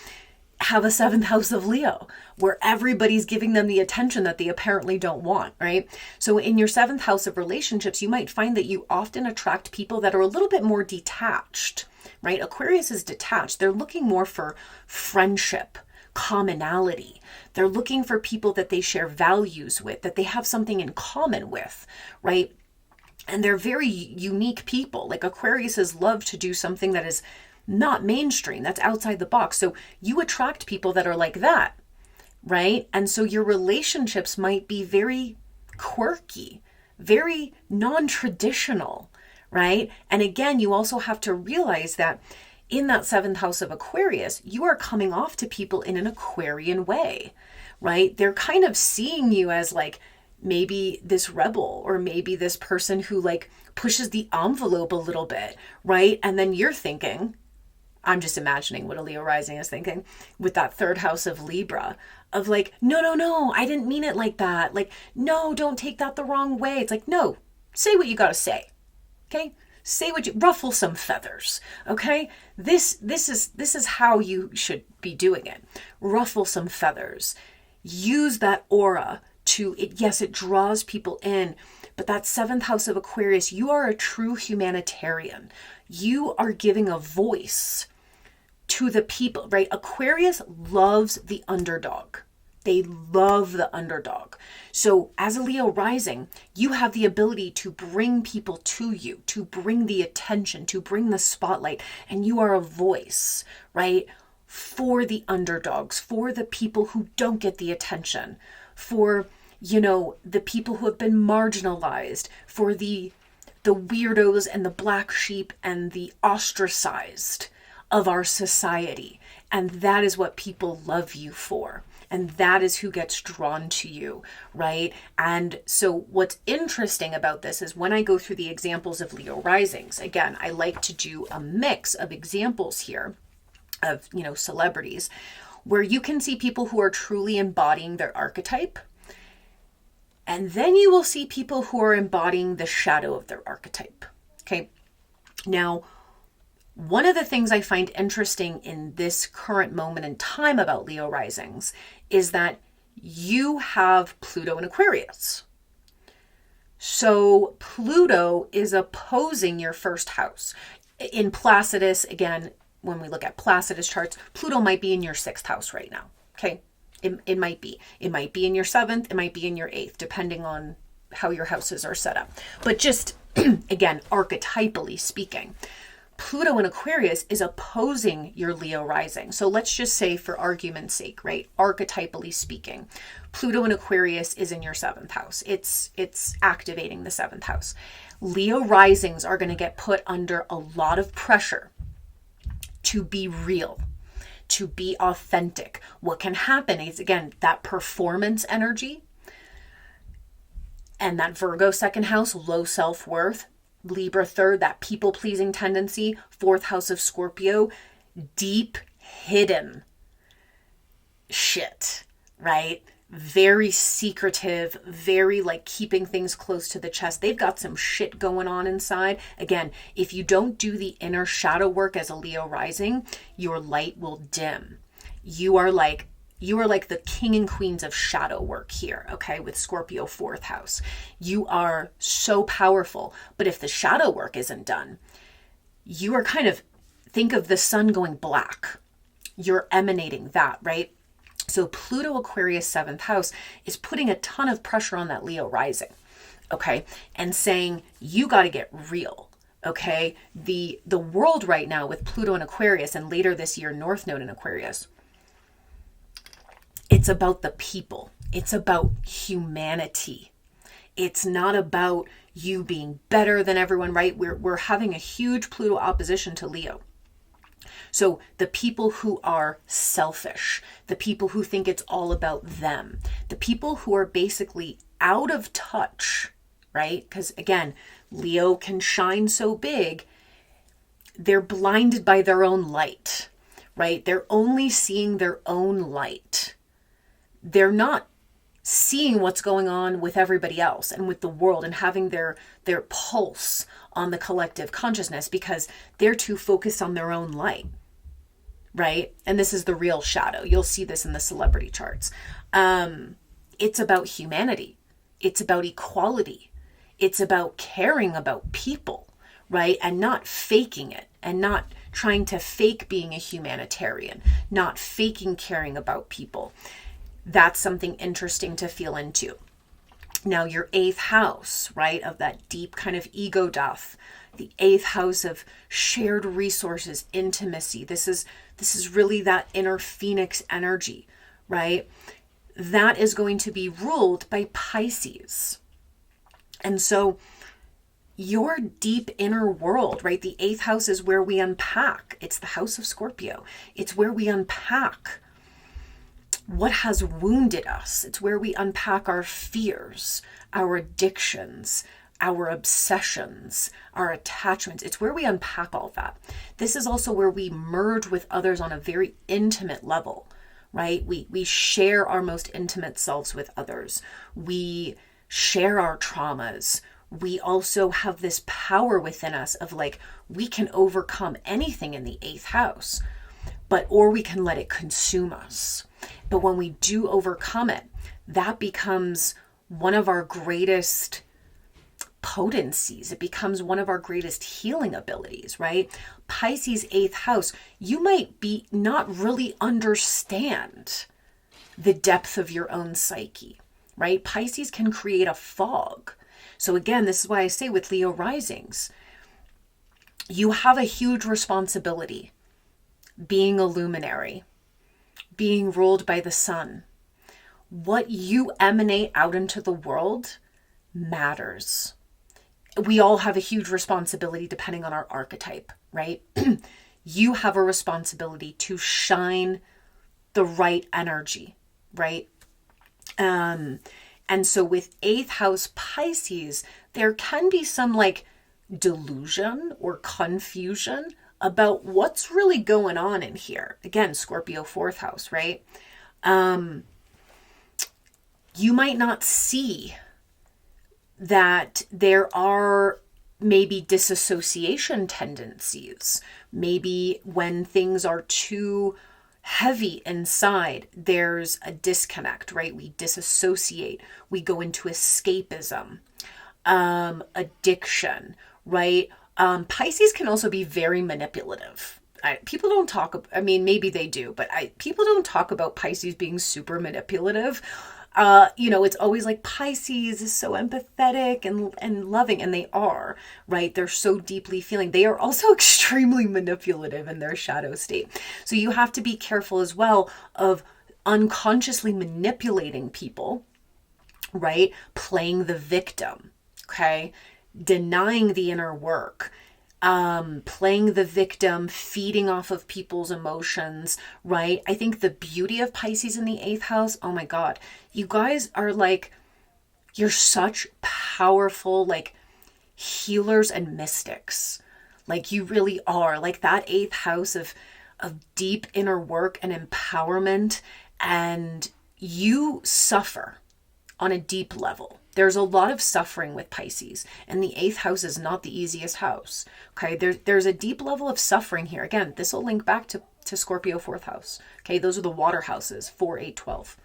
have a 7th house of Leo where everybody's giving them the attention that they apparently don't want, right? So in your 7th house of relationships, you might find that you often attract people that are a little bit more detached, right? Aquarius is detached. They're looking more for friendship, commonality. They're looking for people that they share values with, that they have something in common with, right? And they're very unique people. Like Aquariuses love to do something that is not mainstream, that's outside the box. So you attract people that are like that, right? And so your relationships might be very quirky, very non-traditional, right? And again, you also have to realize that in that seventh house of Aquarius, you are coming off to people in an Aquarian way, right? They're kind of seeing you as like maybe this rebel, or maybe this person who like pushes the envelope a little bit, right? And then you're thinking, I'm just imagining what a Leo rising is thinking with that third house of Libra, of like, no, no, no, I didn't mean it like that. Like, no, don't take that the wrong way. It's like, no, say what you got to say. Okay? Say what you, ruffle some feathers. Okay? This is how you should be doing it. Ruffle some feathers. Use that aura to it. Yes, it draws people in, but that seventh house of Aquarius, you are a true humanitarian. You are giving a voice to the people, right? Aquarius loves the underdog. They love the underdog. So as a Leo rising, you have the ability to bring people to you, to bring the attention, to bring the spotlight, and you are a voice, right? For the underdogs, for the people who don't get the attention, for, you know, the people who have been marginalized, for the weirdos and the black sheep and the ostracized of our society. And that is what people love you for. And that is who gets drawn to you, right? And so what's interesting about this is when I go through the examples of Leo risings, again, I like to do a mix of examples here of, you know, celebrities, where you can see people who are truly embodying their archetype. And then you will see people who are embodying the shadow of their archetype. Okay. Now, one of the things I find interesting in this current moment in time about Leo risings is that you have Pluto in Aquarius. So Pluto is opposing your first house. In Placidus, again, when we look at Placidus charts, Pluto might be in your sixth house right now. Okay. It might be. It might be in your seventh. It might be in your eighth, depending on how your houses are set up. But just, again, archetypally speaking, Pluto in Aquarius is opposing your Leo rising. So let's just say, for argument's sake, right, archetypally speaking, Pluto in Aquarius is in your seventh house. It's activating the seventh house. Leo risings are going to get put under a lot of pressure to be real, to be authentic. What can happen is, again, that performance energy and that Virgo second house, low self-worth, Libra third, that people-pleasing tendency, fourth house of Scorpio, deep hidden shit, right? Very secretive, very like keeping things close to the chest. They've got some shit going on inside. Again, if you don't do the inner shadow work as a Leo rising, your light will dim. You are like the king and queens of shadow work here, okay, with Scorpio fourth house. You are so powerful, but if the shadow work isn't done, you are kind of, think of the sun going black. You're emanating that, right? So Pluto Aquarius seventh house is putting a ton of pressure on that Leo rising, okay, and saying, you got to get real. Okay, the world right now with Pluto in Aquarius, and later this year North Node in Aquarius, it's about the people. It's about humanity. It's not about you being better than everyone, right? We're having a huge Pluto opposition to Leo. So the people who are selfish, the people who think it's all about them, the people who are basically out of touch, right? Because again, Leo can shine so big, they're blinded by their own light, right? They're only seeing their own light. They're not seeing what's going on with everybody else and with the world and having their pulse on the collective consciousness because they're too focused on their own light, right? And this is the real shadow. You'll see this in the celebrity charts. It's about humanity. It's about equality. It's about caring about people, right? And not faking it and not trying to fake being a humanitarian, not faking caring about people. That's something interesting to feel into. Now, your eighth house, right, of that deep kind of ego death, the eighth house of shared resources, intimacy. This is really that inner phoenix energy, right? That is going to be ruled by Pisces. And so your deep inner world, right? The eighth house is where we unpack. It's the house of Scorpio. It's where we unpack what has wounded us. It's where we unpack our fears, our addictions, our obsessions, our attachments. It's where we unpack all that. This is also where we merge with others on a very intimate level, right? We share our most intimate selves with others. We share our traumas. We also have this power within us of like, we can overcome anything in the eighth house, or we can let it consume us. But when we do overcome it, that becomes one of our greatest potencies. It becomes one of our greatest healing abilities, right? Pisces eighth house, you might be not really understand the depth of your own psyche, right? Pisces can create a fog. So again, this is why I say with Leo risings, you have a huge responsibility being a luminary, being ruled by the sun. What you emanate out into the world matters. We all have a huge responsibility depending on our archetype, right? You have a responsibility to shine the right energy, right? And so with eighth house Pisces, there can be some like delusion or confusion about what's really going on in here. Again, Scorpio fourth house, right? You might not see that there are maybe disassociation tendencies. Maybe when things are too heavy inside, there's a disconnect, right? We disassociate. We go into escapism, addiction, right? Pisces can also be very manipulative. People don't talk, maybe they do, but people don't talk about Pisces being super manipulative. It's always like Pisces is so empathetic and loving, and they are, right? They're so deeply feeling. They are also extremely manipulative in their shadow state. So you have to be careful as well of unconsciously manipulating people, right? Playing the victim, okay? Denying the inner work, playing the victim, feeding off of people's emotions, right? I think the beauty of Pisces in the eighth house, oh my God, you guys are like, you're such powerful, like healers and mystics. Like you really are, like that eighth house of deep inner work and empowerment, and you suffer on a deep level. There's a lot of suffering with Pisces, and the eighth house is not the easiest house. Okay, there's a deep level of suffering here. Again, this will link back to Scorpio fourth house. Okay, those are the water houses, 4, 8, 12.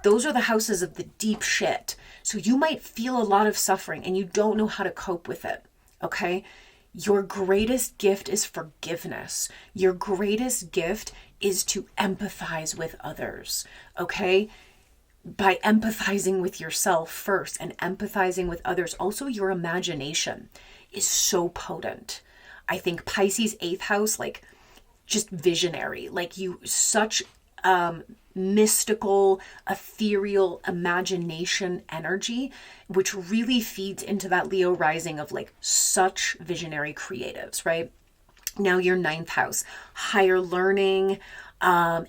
Those are the houses of the deep shit. So you might feel a lot of suffering and you don't know how to cope with it. Okay, your greatest gift is forgiveness. Your greatest gift is to empathize with others. Okay, by empathizing with yourself first and empathizing with others. Also, your imagination is so potent. I think Pisces 8th house, like just visionary, like you, such mystical, ethereal imagination energy, which really feeds into that Leo rising of like such visionary creatives, right? Now your 9th house, higher learning,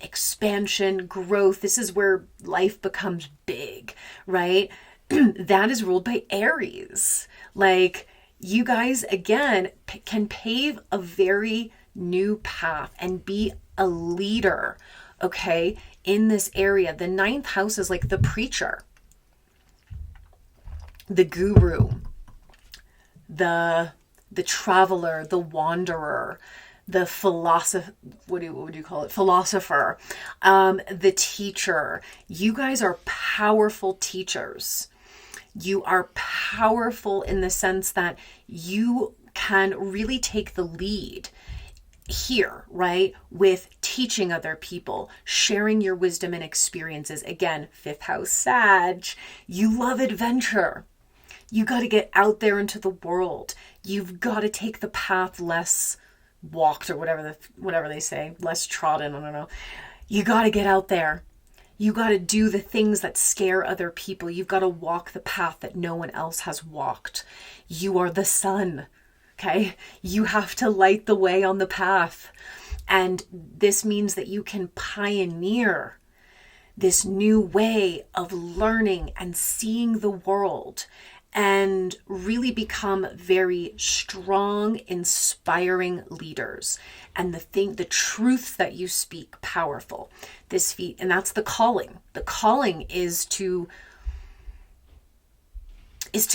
expansion, growth. This is where life becomes big, right? That is ruled by Aries. Like you guys, again, can pave a very new path and be a leader, okay, in this area. The 9th house is like the preacher, the guru, the traveler, the wanderer, the philosopher, what would you call it? Philosopher, the teacher. You guys are powerful teachers. You are powerful in the sense that you can really take the lead here, right? With teaching other people, sharing your wisdom and experiences. Again, 5th house Sag, you love adventure. You got to get out there into the world. You've got to take the path less walked, or whatever they say, less trodden, I don't know. You got to get out there. You got to do the things that scare other people. You've got to walk the path that no one else has walked. You are the sun, okay? You have to light the way on the path. And this means that you can pioneer this new way of learning and seeing the world and really become very strong, inspiring leaders. And the truths that you speak, powerful. And that's the calling. The calling is to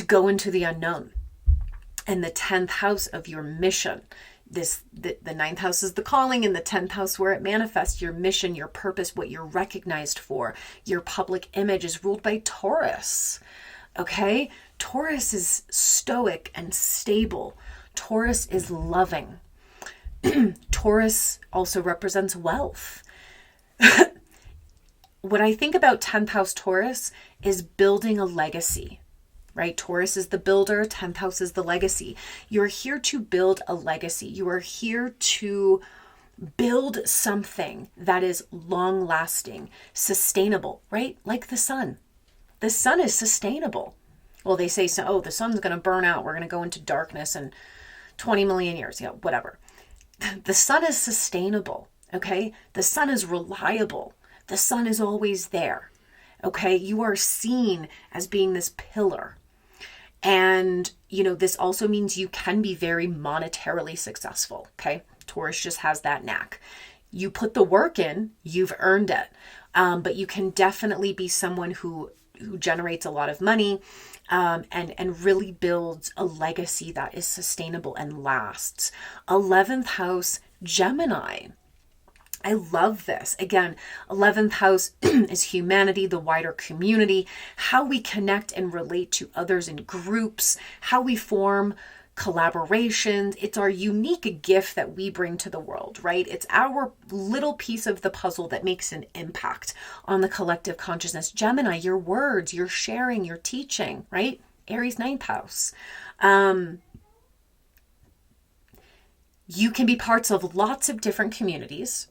go into the unknown. And the 10th house of your mission. The 9th house is the calling, and the 10th house where it manifests your mission, your purpose, what you're recognized for. Your public image is ruled by Taurus. Okay? Taurus is stoic and stable. Taurus is loving. Taurus also represents wealth. What I think about 10th house Taurus is building a legacy, right? Taurus is the builder, 10th house is the legacy. You're here to build a legacy. You are here to build something that is long lasting, sustainable, right? Like the sun. The sun is sustainable. Well, they say, so, oh, the sun's going to burn out. We're going to go into darkness in 20 million years. Yeah, whatever. The sun is sustainable, okay? The sun is reliable. The sun is always there, okay? You are seen as being this pillar. And, this also means you can be very monetarily successful, okay? Taurus just has that knack. You put the work in, you've earned it. But you can definitely be someone who generates a lot of money, and really builds a legacy that is sustainable and lasts. 11th house, Gemini. I love this. Again, 11th house is humanity, the wider community, how we connect and relate to others in groups, how we form collaborations. It's our unique gift that we bring to the world, right? It's our little piece of the puzzle that makes an impact on the collective consciousness. Gemini, your words, your sharing, your teaching, right? Aries, 9th house. You can be parts of lots of different communities.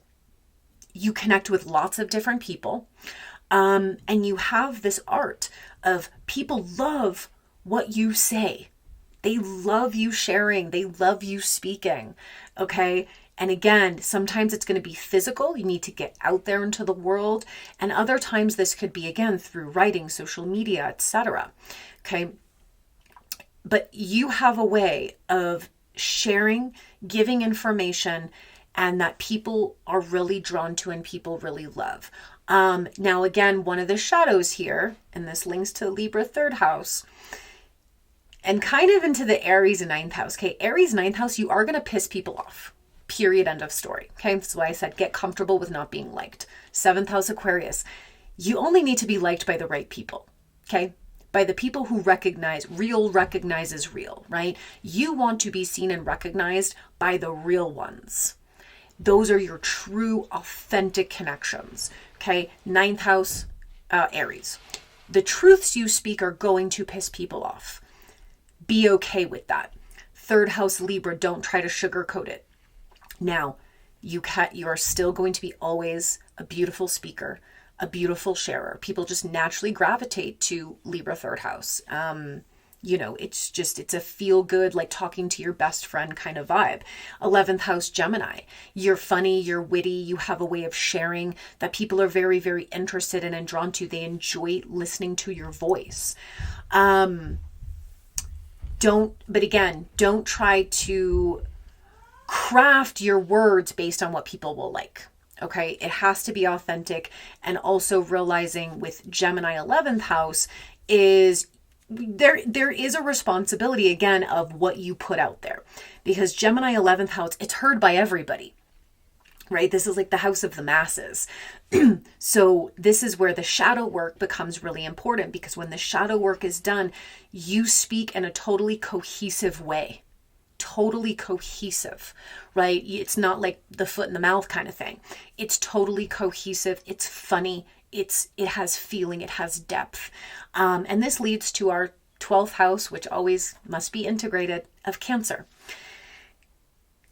You connect with lots of different people. And you have this art of people love what you say. They love you sharing. They love you speaking. Okay. And again, sometimes it's going to be physical. You need to get out there into the world. And other times this could be, again, through writing, social media, etc. Okay. But you have a way of sharing, giving information, and that people are really drawn to and people really love. Now, again, one of the shadows here, and this links to Libra 3rd house, and kind of into the Aries 9th house. Okay, Aries 9th house, you are going to piss people off. Period. End of story. Okay, that's why I said get comfortable with not being liked. 7th house Aquarius, you only need to be liked by the right people. Okay, by the people who recognizes real, right? You want to be seen and recognized by the real ones. Those are your true, authentic connections. Okay, 9th house Aries. The truths you speak are going to piss people off. Be okay with that. 3rd house Libra, don't try to sugarcoat it. Now, you are still going to be always a beautiful speaker, a beautiful sharer. People just naturally gravitate to Libra 3rd house. It's a feel good, like talking to your best friend kind of vibe. 11th house Gemini. You're funny, you're witty, you have a way of sharing that people are very, very interested in and drawn to. They enjoy listening to your voice. Don't try to craft your words based on what people will like. Okay, it has to be authentic. And also realizing with Gemini 11th house is there is a responsibility again of what you put out there, because Gemini 11th house, it's heard by everybody, right? This is like the house of the masses. So this is where the shadow work becomes really important, because when the shadow work is done, you speak in a totally cohesive way. Totally cohesive, right? It's not like the foot in the mouth kind of thing. It's totally cohesive. It's funny. It has feeling. It has depth. And this leads to our 12th house, which always must be integrated, of Cancer.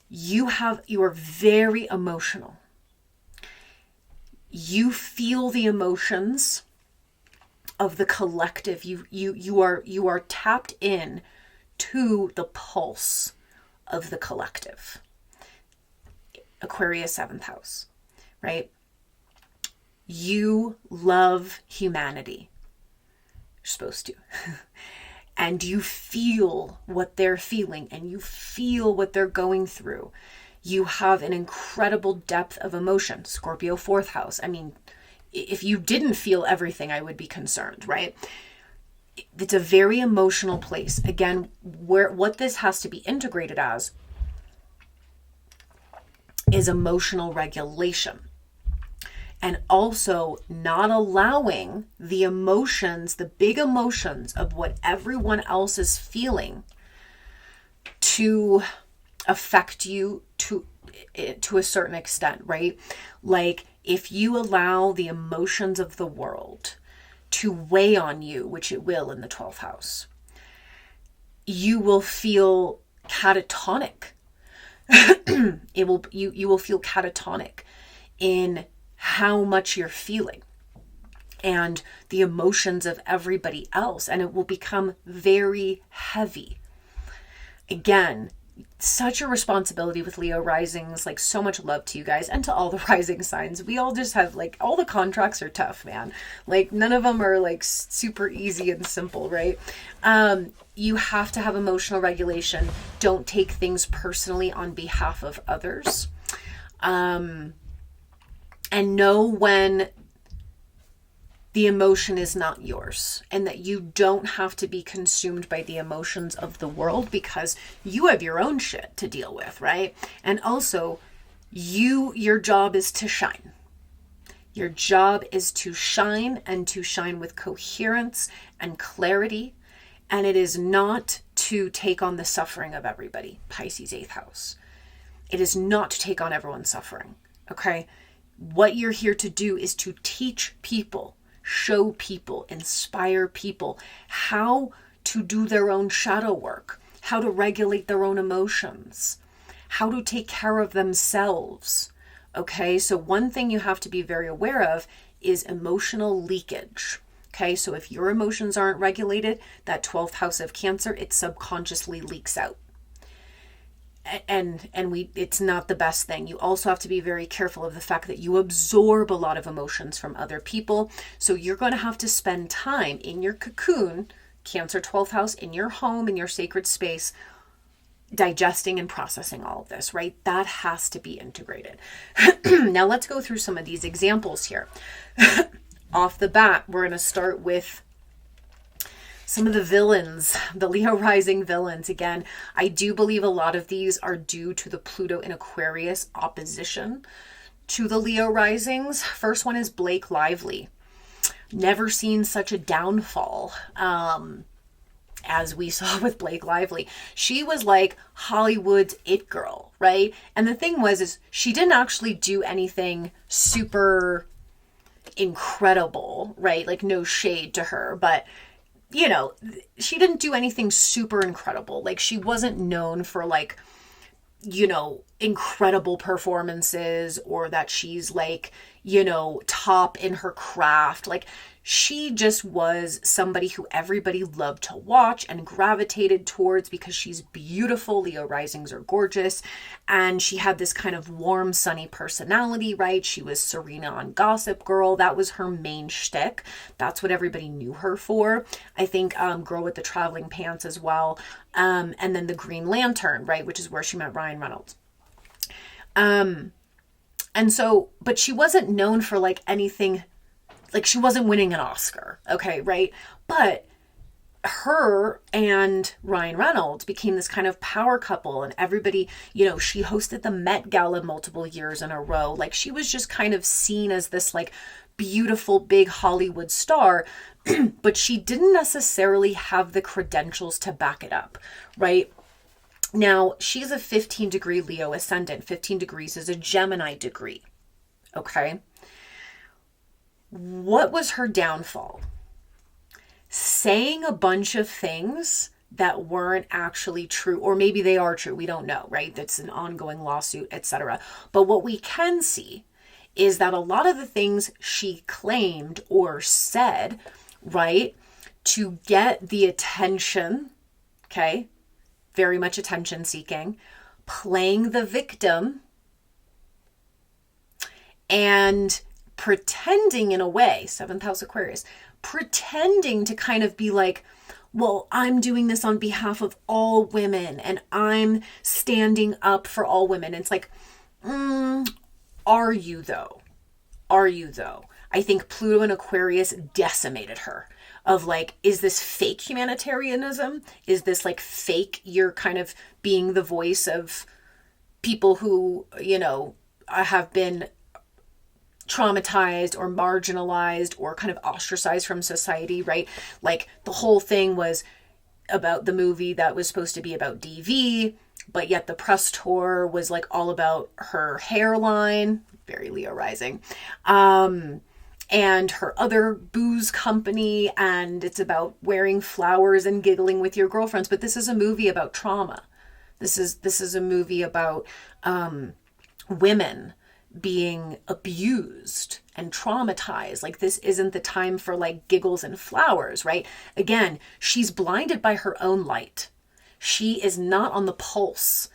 You are very emotional. You feel the emotions of the collective. You are tapped in to the pulse of the collective. Aquarius, 7th house, right? You love humanity. You're supposed to. And you feel what they're feeling, and you feel what they're going through. You have an incredible depth of emotion. Scorpio, 4th house. I mean, if you didn't feel everything, I would be concerned, right? It's a very emotional place. Again, what this has to be integrated as is emotional regulation. And also not allowing the emotions, the big emotions of what everyone else is feeling to affect you to a certain extent, right? Like if you allow the emotions of the world to weigh on you, which it will in the 12th house, you will feel catatonic. You will feel catatonic in how much you're feeling and the emotions of everybody else, and it will become very heavy. Again, such a responsibility with Leo risings, like so much love to you guys and to all the rising signs. We all just have like, all the contracts are tough, man. Like none of them are like super easy and simple, right? You have to have emotional regulation. Don't take things personally on behalf of others. And know when the emotion is not yours, and that you don't have to be consumed by the emotions of the world, because you have your own shit to deal with, right? And also, your job is to shine. Your job is to shine, and to shine with coherence and clarity. And it is not to take on the suffering of everybody. Pisces, 8th house. It is not to take on everyone's suffering, okay? What you're here to do is to teach people, show people, inspire people how to do their own shadow work, how to regulate their own emotions, how to take care of themselves. Okay, so one thing you have to be very aware of is emotional leakage. Okay, so if your emotions aren't regulated, that 12th house of Cancer, it subconsciously leaks out. And it's not the best thing. You also have to be very careful of the fact that you absorb a lot of emotions from other people. So you're going to have to spend time in your cocoon, Cancer 12th house, in your home, in your sacred space, digesting and processing all of this, right? That has to be integrated. Now let's go through some of these examples here. Off the bat, we're going to start with some of the villains, the Leo rising villains. Again, I do believe a lot of these are due to the Pluto in Aquarius opposition to the Leo risings. First one is Blake Lively. Never seen such a downfall as we saw with Blake Lively. She was like Hollywood's it girl, right? And the thing is she didn't actually do anything super incredible, right? Like no shade to her, but you know, she didn't do anything super incredible. Like she wasn't known for like, you know, incredible performances, or that she's like, you know, top in her craft. Like she just was somebody who everybody loved to watch and gravitated towards because she's beautiful. Leo risings are gorgeous. And she had this kind of warm, sunny personality, right? She was Serena on Gossip Girl. That was her main shtick. That's what everybody knew her for. I think Girl with the Traveling Pants as well. And then the Green Lantern, right? Which is where she met Ryan Reynolds. And so, but she wasn't known for like anything, like she wasn't winning an Oscar. Okay. Right. But her and Ryan Reynolds became this kind of power couple, and everybody, you know, she hosted the Met Gala multiple years in a row. Like she was just kind of seen as this like beautiful, big Hollywood star, but she didn't necessarily have the credentials to back it up. Right. Now, she's a 15-degree Leo ascendant. 15 degrees is a Gemini degree. Okay. What was her downfall? Saying a bunch of things that weren't actually true, or maybe they are true. We don't know, right? That's an ongoing lawsuit, etc. But what we can see is that a lot of the things she claimed or said, right, to get the attention, okay, very much attention seeking, playing the victim, and pretending in a way, 7th house Aquarius, pretending to kind of be like, well, I'm doing this on behalf of all women and I'm standing up for all women. And it's like, are you though? Are you though? I think Pluto in Aquarius decimated her. Of like, is this fake humanitarianism? Is this like fake, you're kind of being the voice of people who, have been traumatized or marginalized or kind of ostracized from society, right? Like the whole thing was about the movie that was supposed to be about DV, but yet the press tour was like all about her hairline, very Leo rising, and her other booze company, and it's about wearing flowers and giggling with your girlfriends. But this is a movie about trauma. This is a movie about women being abused and traumatized. Like, this isn't the time for like giggles and flowers, right? Again, she's blinded by her own light. She is not on the pulse.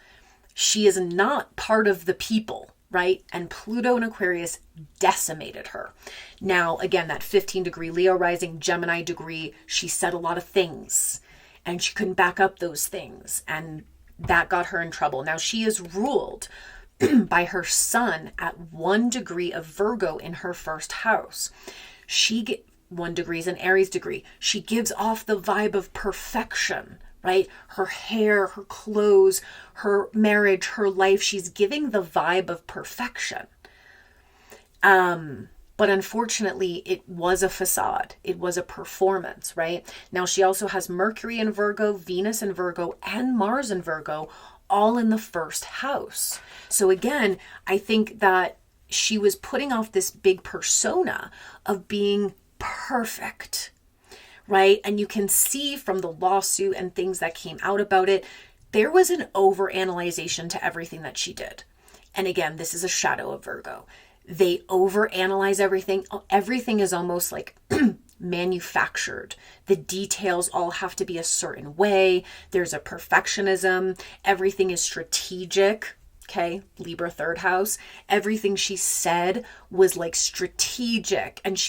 She is not part of the people, right? And Pluto in Aquarius decimated her. Now, again, that 15-degree Leo rising, Gemini degree, she said a lot of things and she couldn't back up those things. And that got her in trouble. Now, she is ruled by her sun at 1 degree of Virgo in her first house. 1 degree is an Aries degree. She gives off the vibe of perfection, right? Her hair, her clothes, her marriage, her life. She's giving the vibe of perfection. But unfortunately, it was a facade. It was a performance, right? Now, she also has Mercury in Virgo, Venus in Virgo, and Mars in Virgo, all in the first house. So again, I think that she was putting off this big persona of being perfect, right? And you can see from the lawsuit and things that came out about it, there was an overanalyzation to everything that she did. And again, this is a shadow of Virgo. They overanalyze everything. Everything is almost like manufactured. The details all have to be a certain way. There's a perfectionism. Everything is strategic. Okay, Libra 3rd house. Everything she said was like strategic, and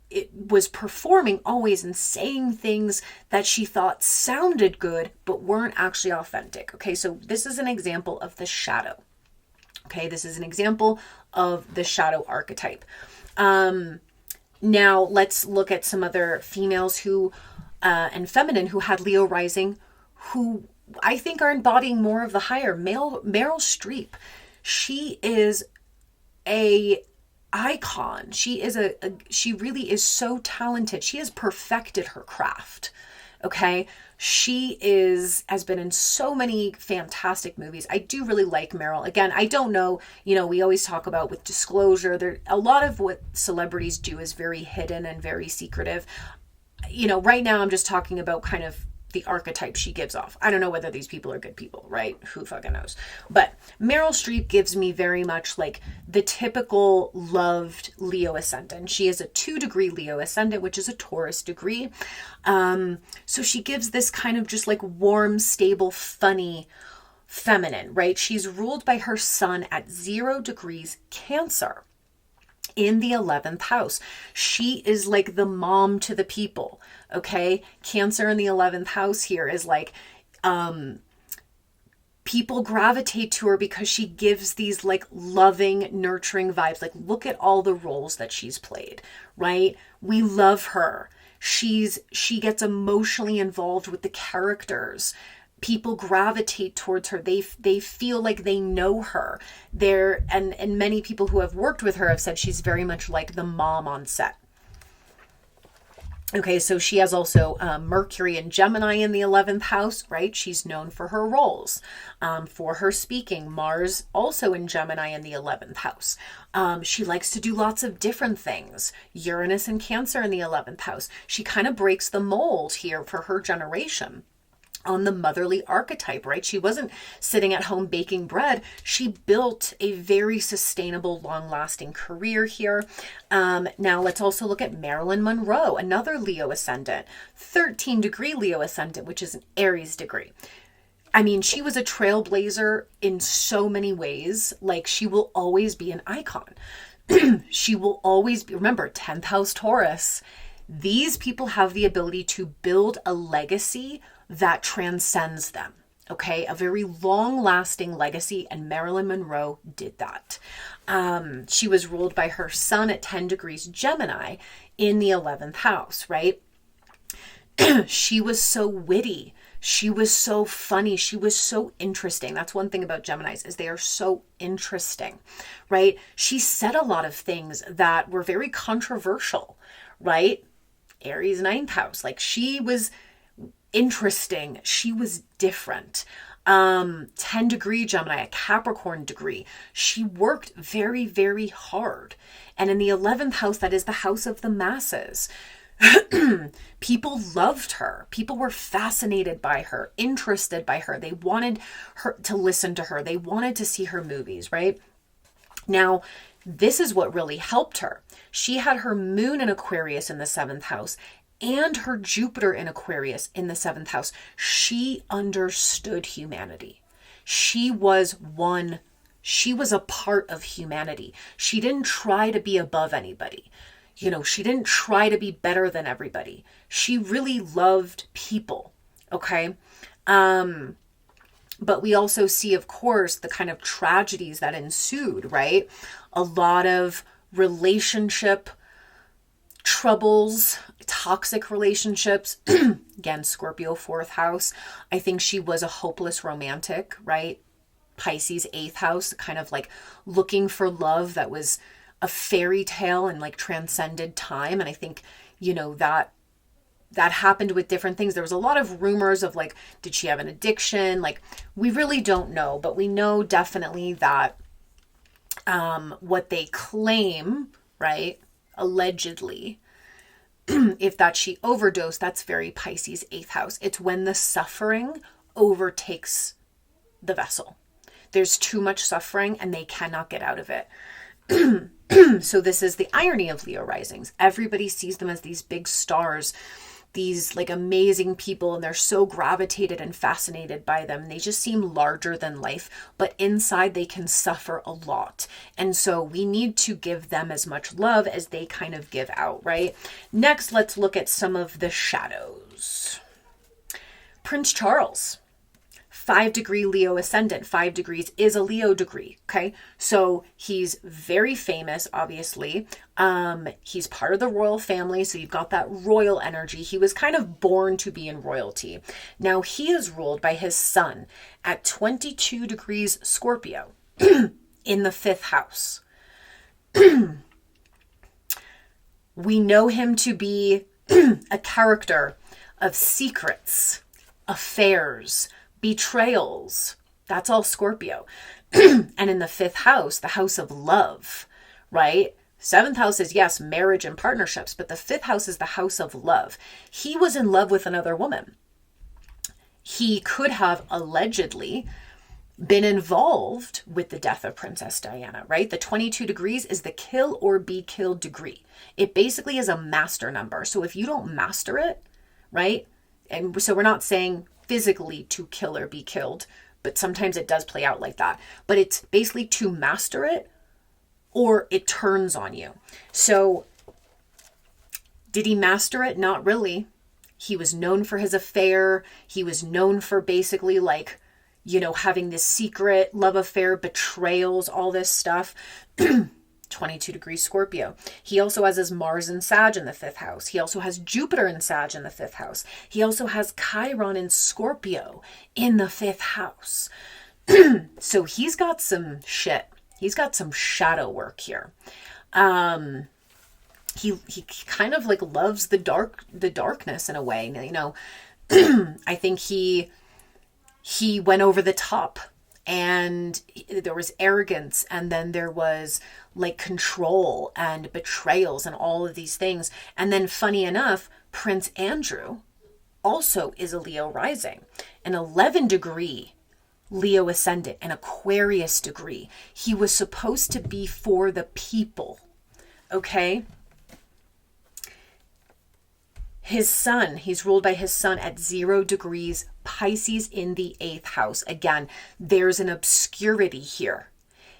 it was performing always and saying things that she thought sounded good but weren't actually authentic. Okay, so this is an example of the shadow. Okay, this is an example of the shadow archetype. Now let's look at some other females who and feminine who had Leo rising, who I think are embodying more of the higher. Meryl Streep. She is a icon. She is she really is so talented. She has perfected her craft. Okay. She has been in so many fantastic movies. I do really like Meryl. Again, I don't know, we always talk about with disclosure, a lot of what celebrities do is very hidden and very secretive. Right now I'm just talking about kind of the archetype she gives off. I don't know whether these people are good people, right? Who fucking knows? But Meryl Streep gives me very much like the typical loved Leo ascendant. She is a 2-degree Leo ascendant, which is a Taurus degree. So she gives this kind of just like warm, stable, funny feminine, right? She's ruled by her sun at 0 degrees Cancer in the 11th house. She is like the mom to the people. Okay. Cancer in the 11th house here is like, people gravitate to her because she gives these like loving, nurturing vibes. Like, look at all the roles that she's played, right? We love her. She gets emotionally involved with the characters. People gravitate towards her. They feel like they know her. And many people who have worked with her have said she's very much like the mom on set. Okay, so she has also Mercury and Gemini in the 11th house, right? She's known for her roles, for her speaking. Mars also in Gemini in the 11th house. She likes to do lots of different things. Uranus and Cancer in the 11th house. She kind of breaks the mold here for her generation. on the motherly archetype, right? She wasn't sitting at home baking bread. She built a very sustainable, long-lasting career here. Now let's also look at Marilyn Monroe, another Leo ascendant, 13-degree Leo ascendant, which is an Aries degree. I mean, she was a trailblazer in so many ways. Like, she will always be an icon. She will always be, remember, 10th house Taurus. These people have the ability to build a legacy that transcends them. Okay, a very long-lasting legacy, and Marilyn Monroe did that. She was ruled by her sun at 10 degrees Gemini in the 11th house, right? She was so witty. She was so funny. She was so interesting. That's one thing about Geminis, is they are so interesting, right? She said a lot of things that were very controversial, right? Aries 9th house. Like, she was interesting. She was different. 10-degree Gemini, a Capricorn degree. She worked very, very hard. And in the 11th house, that is the house of the masses. People loved her. People were fascinated by her, interested by her. They wanted her to listen to her. They wanted to see her movies, right? Now, this is what really helped her. She had her moon in Aquarius in the 7th house and her Jupiter in Aquarius in the 7th house. She understood humanity. She was a part of humanity. She didn't try to be above anybody. She didn't try to be better than everybody. She really loved people, okay? But we also see, of course, the kind of tragedies that ensued, right? A lot of relationship troubles, toxic relationships. Again, Scorpio 4th house. I think she was a hopeless romantic, right? Pisces 8th house, kind of like looking for love that was a fairy tale and like transcended time. And I think, that happened with different things. There was a lot of rumors of like, did she have an addiction? Like, we really don't know, but we know definitely that what they claim, right, allegedly, if that she overdosed, that's very Pisces 8th house. It's when the suffering overtakes the vessel. There's too much suffering and they cannot get out of it. So this is the irony of Leo risings. Everybody sees them as these big stars, these like amazing people, and they're so gravitated and fascinated by them. They just seem larger than life, but inside they can suffer a lot. And so we need to give them as much love as they kind of give out, right? Next, let's look at some of the shadows. Prince Charles. 5-degree Leo ascendant. 5 degrees is a Leo degree. Okay. So he's very famous, obviously. He's part of the royal family. So you've got that royal energy. He was kind of born to be in royalty. Now he is ruled by his sun at 22 degrees Scorpio in the 5th house. We know him to be a character of secrets, affairs, betrayals. That's all Scorpio. And in the 5th house, the house of love, right? 7th house is, yes, marriage and partnerships, but the 5th house is the house of love. He was in love with another woman. He could have allegedly been involved with the death of Princess Diana, right? The 22 degrees is the kill or be killed degree. It basically is a master number. So if you don't master it, right? And so we're not saying physically to kill or be killed, but sometimes it does play out like that. But it's basically to master it or it turns on you. So did he master it? Not really. He was known for his affair. He was known for basically like, having this secret love affair, betrayals, all this stuff. 22 degrees Scorpio. He also has his Mars and Sag in the 5th house. He also has Jupiter and Sag in the 5th house. He also has Chiron and Scorpio in the 5th house. So he's got some shit. He's got some shadow work here. He kind of like loves the darkness in a way. I think he went over the top. And there was arrogance, and then there was like control and betrayals and all of these things. And then funny enough, Prince Andrew also is a Leo rising, an 11 degree Leo ascendant, an Aquarius degree. He was supposed to be for the people, okay? His sun, he's ruled by his sun at 0 degrees Pisces in the 8th house. Again, there's an obscurity here.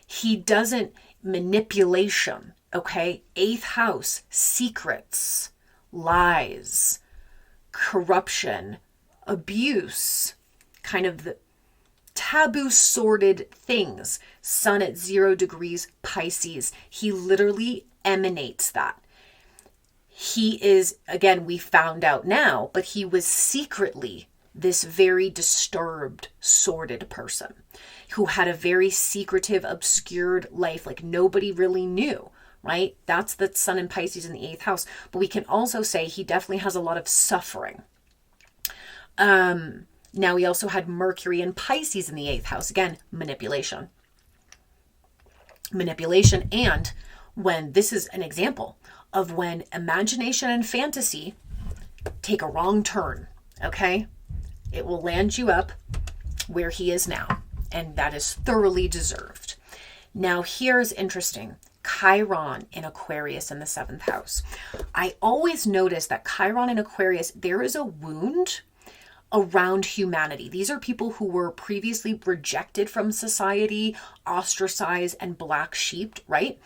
He doesn't, manipulation, okay? 8th house, secrets, lies, corruption, abuse, kind of the taboo sordid things. Sun at 0 degrees Pisces. He literally emanates that. He is, again, we found out now, but he was secretly this very disturbed, sordid person who had a very secretive, obscured life, like nobody really knew, right? That's the sun in Pisces in the 8th house. But we can also say he definitely has a lot of suffering. Now he also had Mercury in Pisces in the 8th house. Again, manipulation. Manipulation. And when, this is an example of when imagination and fantasy take a wrong turn, okay? It will land you up where he is now. And that is thoroughly deserved. Now here's interesting. Chiron in Aquarius in the 7th house. I always notice that Chiron in Aquarius, there is a wound around humanity. These are people who were previously rejected from society, ostracized, and black sheeped, right?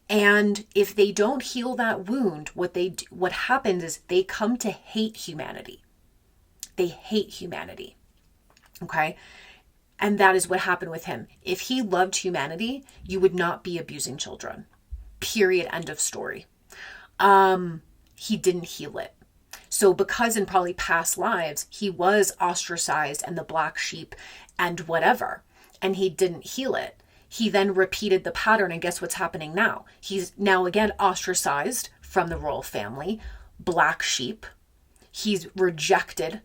And if they don't heal that wound, what happens is they come to hate humanity. They hate humanity. Okay? And that is what happened with him. If he loved humanity, you would not be abusing children. Period. End of story. He didn't heal it. So because in probably past lives, he was ostracized and the black sheep and whatever, and he didn't heal it, he then repeated the pattern. And guess what's happening now? He's now again ostracized from the royal family, black sheep. He's rejected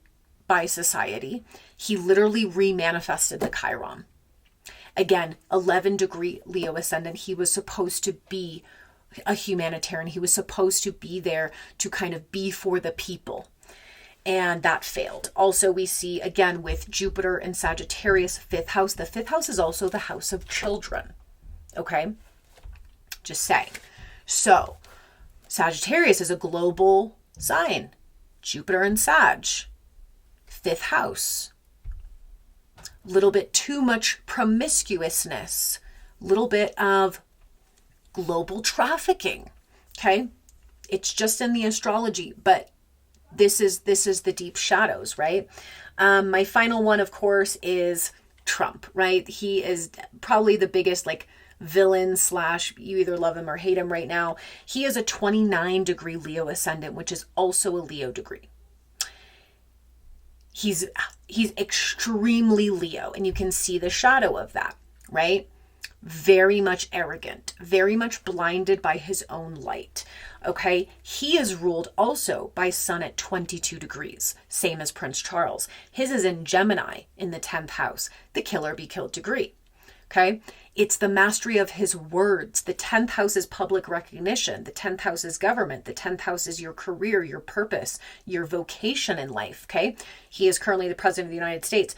by society. He literally remanifested the Chiron. Again, 11 degree Leo ascendant. He was supposed to be a humanitarian. He was supposed to be there to kind of be for the people. And that failed. Also, we see again with Jupiter and Sagittarius, 5th house. The 5th house is also the house of children. Okay? Just saying. So, Sagittarius is a global sign. Jupiter and Sag. 5th house. Little bit too much promiscuousness. Little bit of global trafficking. Okay? It's just in the astrology, but this is the deep shadows, right? My final one, of course, is Trump, right? He is probably the biggest villain / you either love him or hate him right now. He is a 29 degree Leo ascendant, which is also a Leo degree. He's extremely Leo, and you can see the shadow of that, right? Very much arrogant, very much blinded by his own light. Okay, he is ruled also by Sun at 22 degrees, same as Prince Charles. His is in Gemini in the 10th house, the killer be killed degree. Okay, it's the mastery of his words. The 10th house is public recognition. The 10th house is government. The 10th house is your career, your purpose, your vocation in life. Okay, he is currently the president of the United States.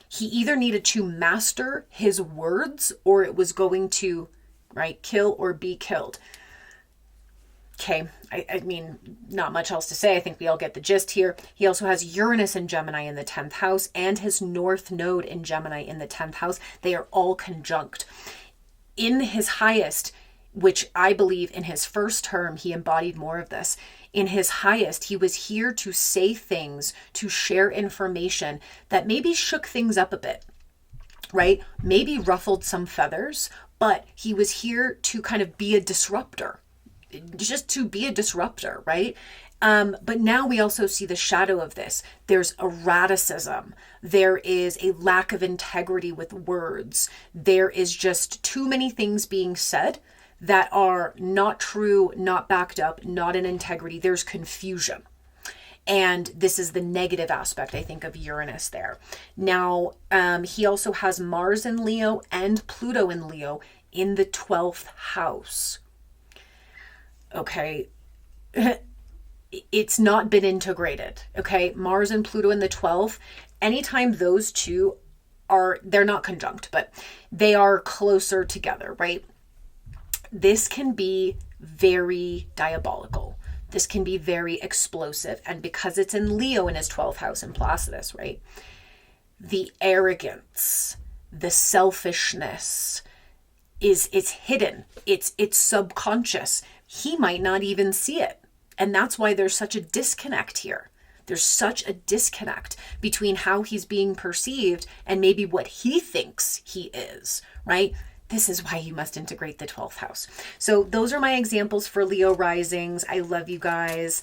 He either needed to master his words or it was going to, right, kill or be killed. Okay, I mean, not much else to say. I think we all get the gist here. He also has Uranus in Gemini in the 10th house and his North Node in Gemini in the 10th house. They are all conjunct. In his highest, which I believe in his first term, he embodied more of this. In his highest, he was here to say things, to share information that maybe shook things up a bit, right? Maybe ruffled some feathers, but he was here to kind of be a disruptor. Just to be a disruptor, right? But now we also see the shadow of this. There's erraticism. There is a lack of integrity with words. There is just too many things being said that are not true, not backed up, not in integrity. There's confusion. And this is the negative aspect, I think, of Uranus there. Now, he also has Mars in Leo and Pluto in Leo in the 12th house. Okay, it's not been integrated. Okay. Mars and Pluto in the 12th, anytime those two are, they're not conjunct, but they are closer together, right? This can be very diabolical. This can be very explosive. And because it's in Leo in his 12th house in Placidus, right? The arrogance, the selfishness it's hidden. It's subconscious. He might not even see it. And that's why there's such a disconnect here. There's such a disconnect between how he's being perceived and maybe what he thinks he is, right? This is why you must integrate the 12th house. So those are my examples for Leo risings. I love you guys.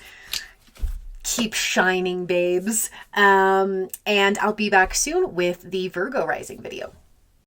Keep shining, babes. And I'll be back soon with the Virgo rising video.